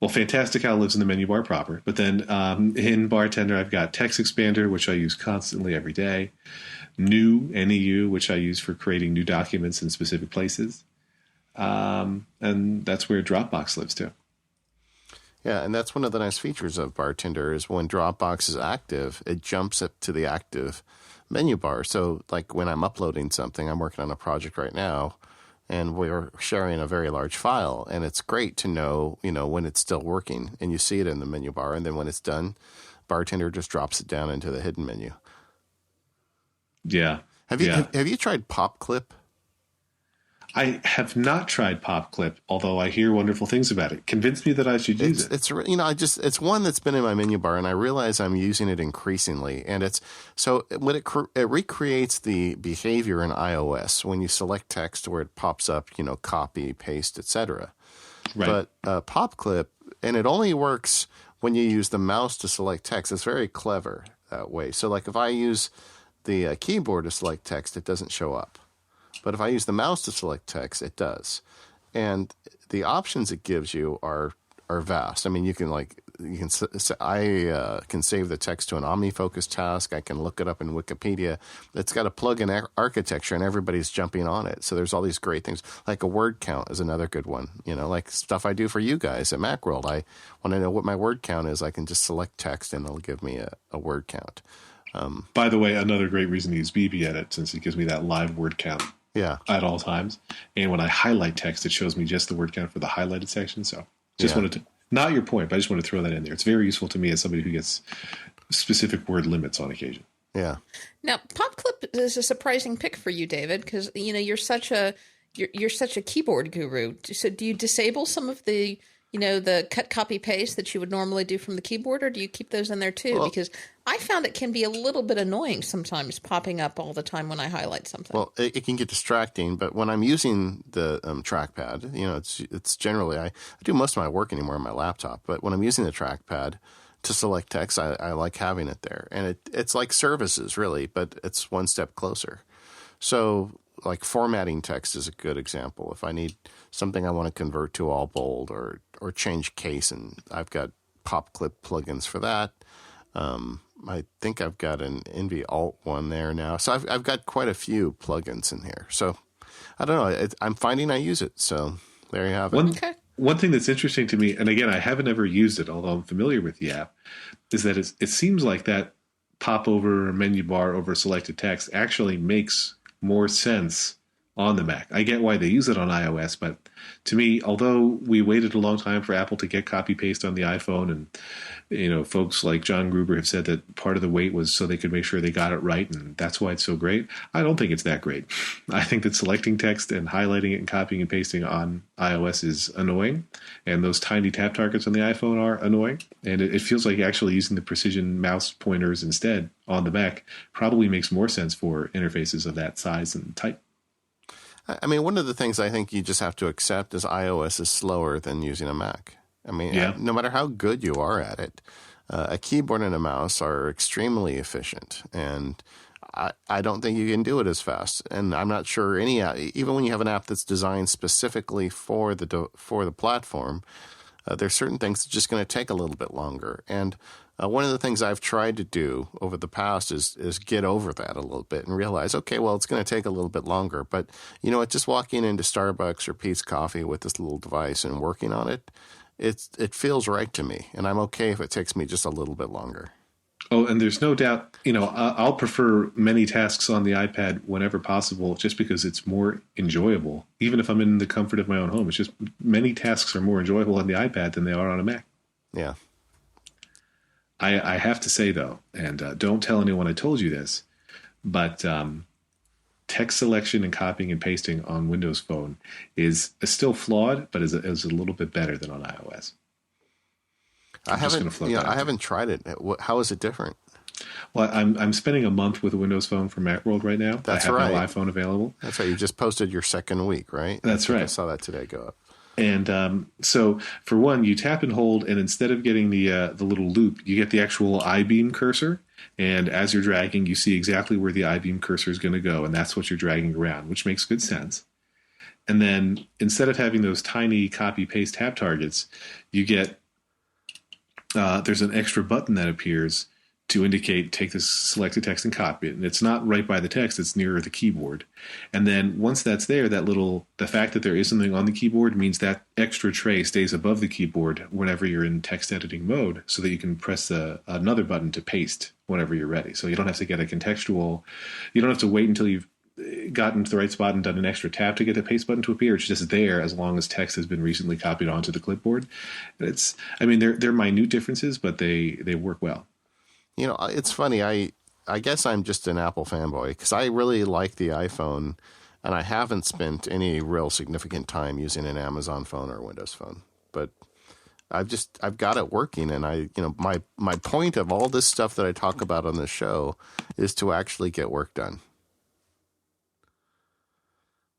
Fantastical lives in the menu bar proper. But then in Bartender, I've got Text Expander, which I use constantly every day. NEU, which I use for creating new documents in specific places. And that's where Dropbox lives too. Yeah, and that's one of the nice features of Bartender is when Dropbox is active, it jumps up to the active menu bar. So like when I'm uploading something, I'm working on a project right now, and we're sharing a very large file, and it's great to know, when it's still working, and you see it in the menu bar, and then when it's done, Bartender just drops it down into the hidden menu. Yeah. Have you tried PopClip? I have not tried PopClip, although I hear wonderful things about it. Convince me that I should use it. It's one that's been in my menu bar, and I realize I'm using it increasingly. And it's so when it recreates the behavior in iOS when you select text where it pops up, copy, paste, etc. Right. But PopClip, and it only works when you use the mouse to select text. It's very clever that way. So like if I use the keyboard to select text, it doesn't show up. But if I use the mouse to select text, it does. And the options it gives you are vast. I mean, I can save the text to an OmniFocus task. I can look it up in Wikipedia. It's got a plug-in architecture, and everybody's jumping on it. So there's all these great things. Like a word count is another good one. Like stuff I do for you guys at Macworld. I want to know what my word count is. I can just select text, and it'll give me a word count. By the way, another great reason to use BB Edit, since it gives me that live word count. Yeah, at all times. And when I highlight text, it shows me just the word count for the highlighted section. So wanted to, not your point, but I just want to throw that in there. It's very useful to me as somebody who gets specific word limits on occasion. Yeah. Now, PopClip is a surprising pick for you, David, because you're such a keyboard guru. So do you disable some of the the cut, copy, paste that you would normally do from the keyboard, or do you keep those in there too? Well, because I found it can be a little bit annoying sometimes popping up all the time when I highlight something. Well, it can get distracting, but when I'm using the trackpad, it's generally, I do most of my work anymore on my laptop, but when I'm using the trackpad to select text, I like having it there. And it's like services, really, but it's one step closer. So like formatting text is a good example. If I need something I want to convert to all bold or change case, and I've got PopClip plugins for that. I think I've got an Envy Alt one there now. So I've got quite a few plugins in here. So I don't know. I'm finding I use it. So there you have it. One thing that's interesting to me, and again, I haven't ever used it, although I'm familiar with the app, is that it seems like that pop over menu bar over selected text actually makes more sense on the Mac. I get why they use it on iOS, but to me, although we waited a long time for Apple to get copy paste on the iPhone, and folks like John Gruber have said that part of the wait was so they could make sure they got it right, and that's why it's so great. I don't think it's that great. I think that selecting text and highlighting it and copying and pasting on iOS is annoying, and those tiny tap targets on the iPhone are annoying, and it feels like actually using the precision mouse pointers instead on the Mac probably makes more sense for interfaces of that size and type. I mean, one of the things I think you just have to accept is iOS is slower than using a Mac. I mean, no matter how good you are at it, a keyboard and a mouse are extremely efficient, and I don't think you can do it as fast. And I'm not sure any app, even when you have an app that's designed specifically for the platform, there's certain things that's just going to take a little bit longer. And one of the things I've tried to do over the past is get over that a little bit and realize, okay, well, it's going to take a little bit longer. But you know what? Just walking into Starbucks or Pete's Coffee with this little device and working on it, it feels right to me. And I'm okay if it takes me just a little bit longer. Oh, and there's no doubt, I'll prefer many tasks on the iPad whenever possible just because it's more enjoyable. Even if I'm in the comfort of my own home, it's just many tasks are more enjoyable on the iPad than they are on a Mac. Yeah. I have to say, though, and don't tell anyone I told you this, but text selection and copying and pasting on Windows Phone is still flawed, but is a little bit better than on iOS. I haven't tried it. How is it different? Well, I'm spending a month with a Windows Phone from Macworld right now. That's I have right. no iPhone available. That's right. You just posted your second week, right? That's right. I saw that today go up. And so, for one, you tap and hold, and instead of getting the little loop, you get the actual I-beam cursor. And as you're dragging, you see exactly where the I-beam cursor is going to go, and that's what you're dragging around, which makes good sense. And then instead of having those tiny copy-paste tap targets, you get there's an extra button that appears to indicate take this selected text and copy it. And it's not right by the text, it's nearer the keyboard. And then once that's there, the fact that there is something on the keyboard means that extra tray stays above the keyboard whenever you're in text editing mode, so that you can press another button to paste whenever you're ready. So you don't have to get you don't have to wait until you've gotten to the right spot and done an extra tap to get the paste button to appear. It's just there as long as text has been recently copied onto the clipboard. They're minute differences, but they work well. It's funny. I guess I'm just an Apple fanboy because I really like the iPhone, and I haven't spent any real significant time using an Amazon phone or a Windows phone. But I've got it working, and my point of all this stuff that I talk about on this show is to actually get work done.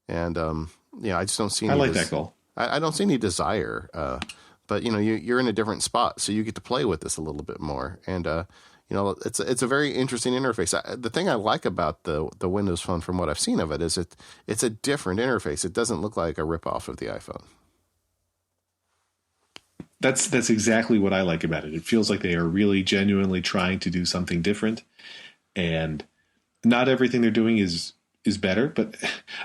And I just don't see. I like that goal. I don't see any desire, but you're in a different spot, so you get to play with this a little bit more. And it's a very interesting interface. The thing I like about the Windows Phone, from what I've seen of it, is it's a different interface. It doesn't look like a ripoff of the iPhone. That's exactly what I like about it. It feels like they are really genuinely trying to do something different, and not everything they're doing is better. But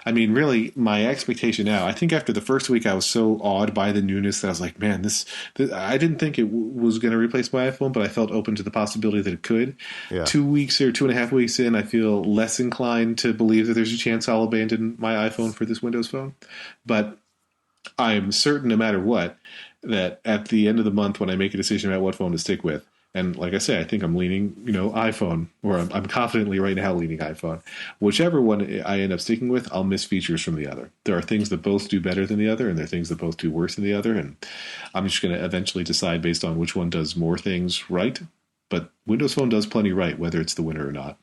really, my expectation now, I think after the first week, I was so awed by the newness that I was like, man, this I didn't think it was going to replace my iPhone, but I felt open to the possibility that it could. Yeah. 2 weeks or 2.5 weeks in, I feel less inclined to believe that there's a chance I'll abandon my iPhone for this Windows Phone. But I'm certain, no matter what, that at the end of the month, when I make a decision about what phone to stick with, and like I say, I think I'm leaning, iPhone, or I'm confidently right now leaning iPhone. Whichever one I end up sticking with, I'll miss features from the other. There are things that both do better than the other, and there are things that both do worse than the other. And I'm just going to eventually decide based on which one does more things right. But Windows Phone does plenty right, whether it's the winner or not.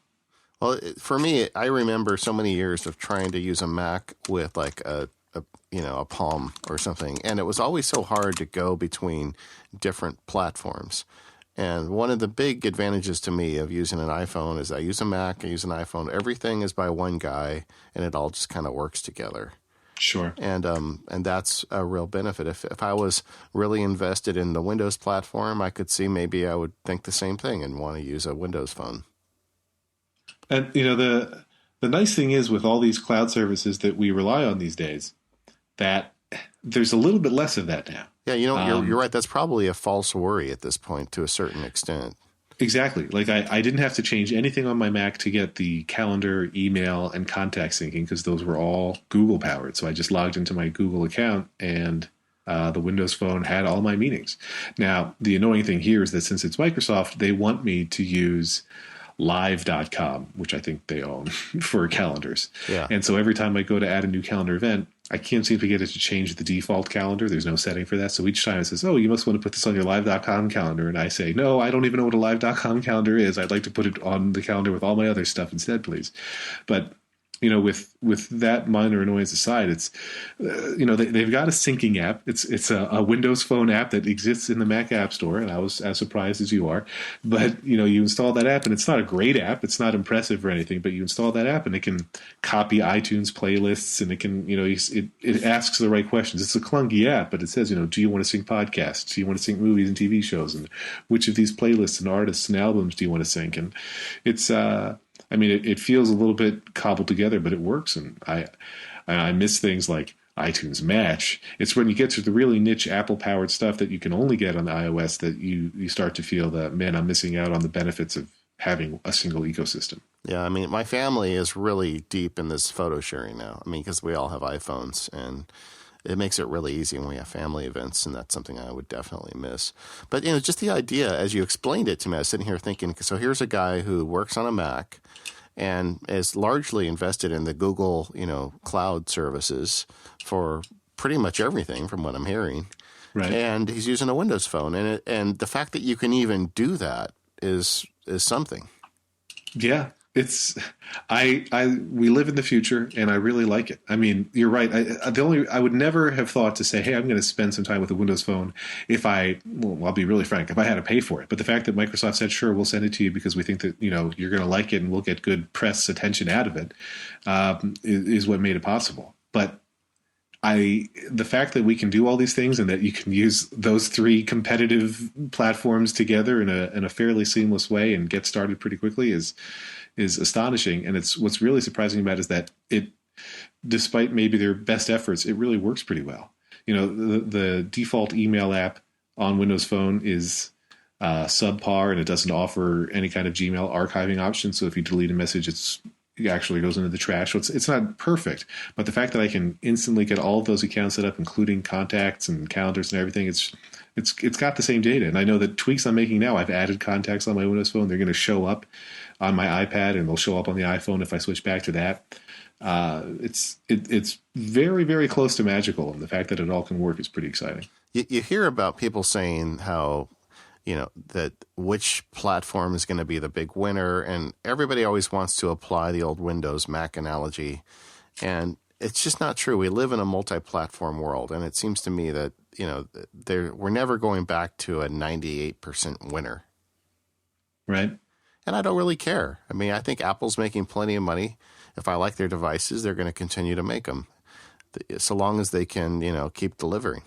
Well, for me, I remember so many years of trying to use a Mac with like a Palm or something, and it was always so hard to go between different platforms. And one of the big advantages to me of using an iPhone is I use a Mac, I use an iPhone. Everything is by one guy, and it all just kind of works together. Sure. And that's a real benefit. If I was really invested in the Windows platform, I could see maybe I would think the same thing and want to use a Windows phone. And the nice thing is with all these cloud services that we rely on these days, that there's a little bit less of that now. Yeah, you're right. That's probably a false worry at this point to a certain extent. Exactly. Like I didn't have to change anything on my Mac to get the calendar, email, and contact syncing because those were all Google powered. So I just logged into my Google account and the Windows Phone had all my meetings. Now, the annoying thing here is that since it's Microsoft, they want me to use live.com, which I think they own, for calendars. Yeah. And so every time I go to add a new calendar event, I can't seem to get it to change the default calendar. There's no setting for that. So each time it says, oh, you must want to put this on your live.com calendar. And I say, no, I don't even know what a live.com calendar is. I'd like to put it on the calendar with all my other stuff instead, please. But with that minor annoyance aside, it's they've got a syncing app. It's a Windows Phone app that exists in the Mac App Store, and I was as surprised as you are. But you install that app, and it's not a great app. It's not impressive or anything. But you install that app, and it can copy iTunes playlists, and it can it asks the right questions. It's a clunky app, but it says do you want to sync podcasts? Do you want to sync movies and TV shows? And which of these playlists and artists and albums do you want to sync? And it's it feels a little bit cobbled together, but it works. And I miss things like iTunes Match. It's when you get to the really niche Apple-powered stuff that you can only get on the iOS that you start to feel that, man, I'm missing out on the benefits of having a single ecosystem. Yeah, my family is really deep in this photo sharing now. Because we all have iPhones, and it makes it really easy when we have family events, and that's something I would definitely miss. But, just the idea, as you explained it to me, I was sitting here thinking, so here's a guy who works on a Mac and is largely invested in the Google, cloud services for pretty much everything from what I'm hearing. Right. And he's using a Windows phone. And the fact that you can even do that is something. Yeah. We live in the future, and I really like it. I mean, you're right. I would never have thought to say, hey, I'm going to spend some time with a Windows Phone I'll be really frank, if I had to pay for it. But the fact that Microsoft said, sure, we'll send it to you because we think that, you're going to like it and we'll get good press attention out of it, is what made it possible. But the fact that we can do all these things and that you can use those three competitive platforms together in a fairly seamless way and get started pretty quickly is astonishing. And what's really surprising about it is that despite maybe their best efforts, it really works pretty well. The default email app on Windows Phone is subpar, and it doesn't offer any kind of Gmail archiving option. So if you delete a message, it actually goes into the trash. So it's not perfect, but the fact that I can instantly get all of those accounts set up, including contacts and calendars and everything, it's got the same data. And I know that tweaks I'm making now, I've added contacts on my Windows Phone. They're going to show up on my iPad, and they'll show up on the iPhone if I switch back to that. It's very, very close to magical, and the fact that it all can work is pretty exciting. You hear about people saying how, that which platform is going to be the big winner, and everybody always wants to apply the old Windows Mac analogy, and it's just not true. We live in a multi-platform world, and it seems to me that, we're never going back to a 98% winner. Right. And I don't really care. I mean, I think Apple's making plenty of money. If I like their devices, they're going to continue to make them, so long as they can, keep delivering.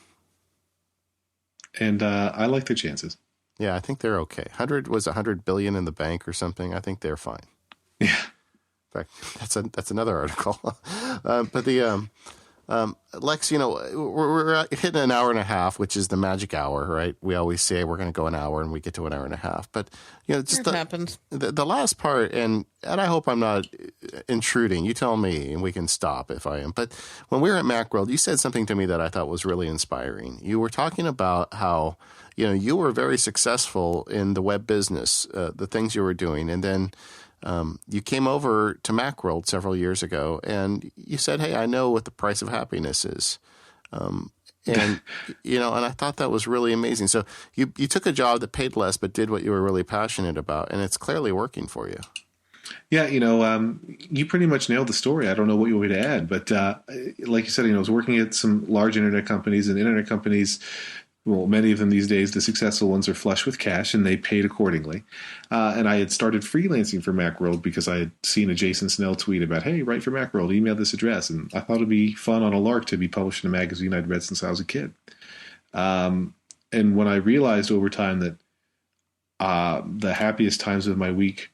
And I like their chances. Yeah, I think they're okay. $100 billion in the bank or something. I think they're fine. Yeah. In fact, that's another article. But the Lex, we're hitting an hour and a half, which is the magic hour, right? We always say we're going to go an hour, and we get to an hour and a half. But just it happens. The last part, and I hope I'm not intruding. You tell me, and we can stop if I am. But when we were at Macworld, you said something to me that I thought was really inspiring. You were talking about how you were very successful in the web business, the things you were doing, and then you came over to Macworld several years ago, and you said, "Hey, I know what the price of happiness is," and I thought that was really amazing. So you took a job that paid less, but did what you were really passionate about, and it's clearly working for you. Yeah, you pretty much nailed the story. I don't know what you want me to add, but like you said, I was working at some large internet companies, and internet companies. Well, many of them these days, the successful ones, are flush with cash, and they paid accordingly. And I had started freelancing for Macworld because I had seen a Jason Snell tweet about, hey, write for Macworld, email this address. And I thought it'd be fun on a lark to be published in a magazine I'd read since I was a kid. And when I realized over time that the happiest times of my week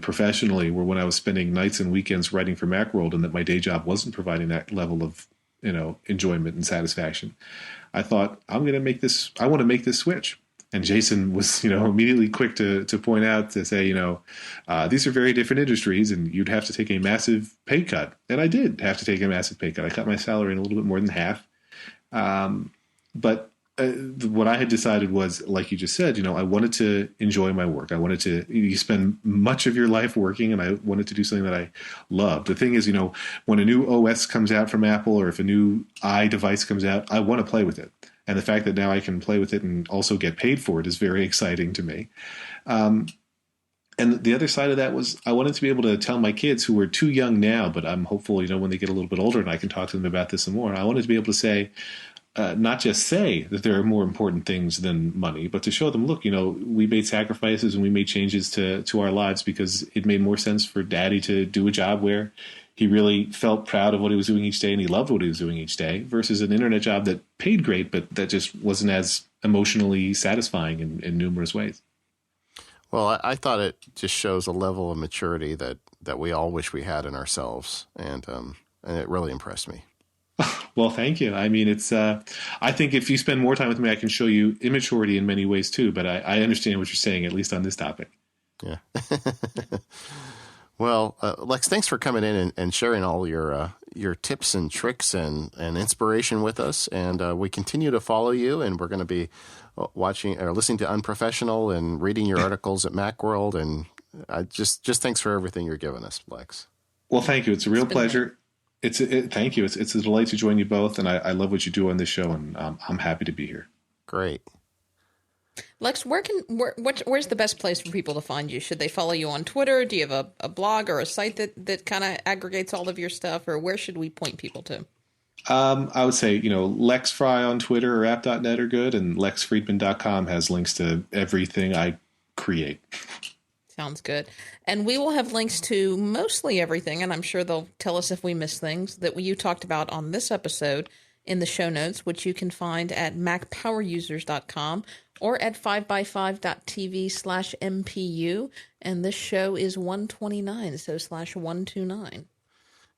professionally were when I was spending nights and weekends writing for Macworld, and that my day job wasn't providing that level of enjoyment and satisfaction, I thought, I want to make this switch. And Jason was, immediately quick to point out, to say, these are very different industries, and you'd have to take a massive pay cut. And I did have to take a massive pay cut. I cut my salary in a little bit more than half. But what I had decided was, like you just said, I wanted to enjoy my work. You spend much of your life working, and I wanted to do something that I loved. The thing is, when a new OS comes out from Apple, or if a new iDevice comes out, I want to play with it. And the fact that now I can play with it and also get paid for it is very exciting to me. And the other side of that was, I wanted to be able to tell my kids, who are too young now, but I'm hopeful, when they get a little bit older and I can talk to them about this some more, I wanted to be able to say, not just say that there are more important things than money, but to show them, look, we made sacrifices and we made changes to our lives because it made more sense for Daddy to do a job where he really felt proud of what he was doing each day and he loved what he was doing each day, versus an internet job that paid great, but that just wasn't as emotionally satisfying in numerous ways. Well, I thought it just shows a level of maturity that we all wish we had in ourselves, and it really impressed me. Well, thank you. I mean, it's. I think if you spend more time with me, I can show you immaturity in many ways too. But I understand what you're saying, at least on this topic. Yeah. Well, Lex, thanks for coming in and sharing all your tips and tricks and inspiration with us. And we continue to follow you, and we're going to be watching or listening to Unprofessional and reading your articles at Macworld. And just thanks for everything you're giving us, Lex. Well, thank you. It's a real pleasure. Thank you. It's a delight to join you both, and I love what you do on this show, and I'm happy to be here. Great. Lex, where's the best place for people to find you? Should they follow you on Twitter? Do you have a blog or a site that kind of aggregates all of your stuff, or where should we point people to? I would say, Lex Fry on Twitter or app.net are good, and lexfriedman.com has links to everything I create. Sounds good. And we will have links to mostly everything, and I'm sure they'll tell us if we miss things that you talked about on this episode in the show notes, which you can find at macpowerusers.com or at 5x5.tv/MPU. And this show is 129, so /129.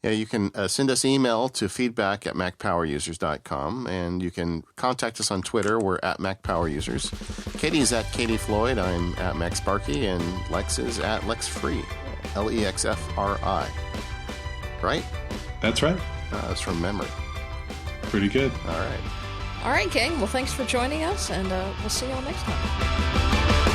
Yeah, you can send us email to feedback@macpowerusers.com, and you can contact us on Twitter. We're at MacPowerUsers. Katie's at Katie Floyd. I'm at Max Sparky, and Lex is at Lex Free, LEXFRI. Right? That's right. That's from memory. Pretty good. All right. All right, gang. Well, thanks for joining us, and we'll see you all next time.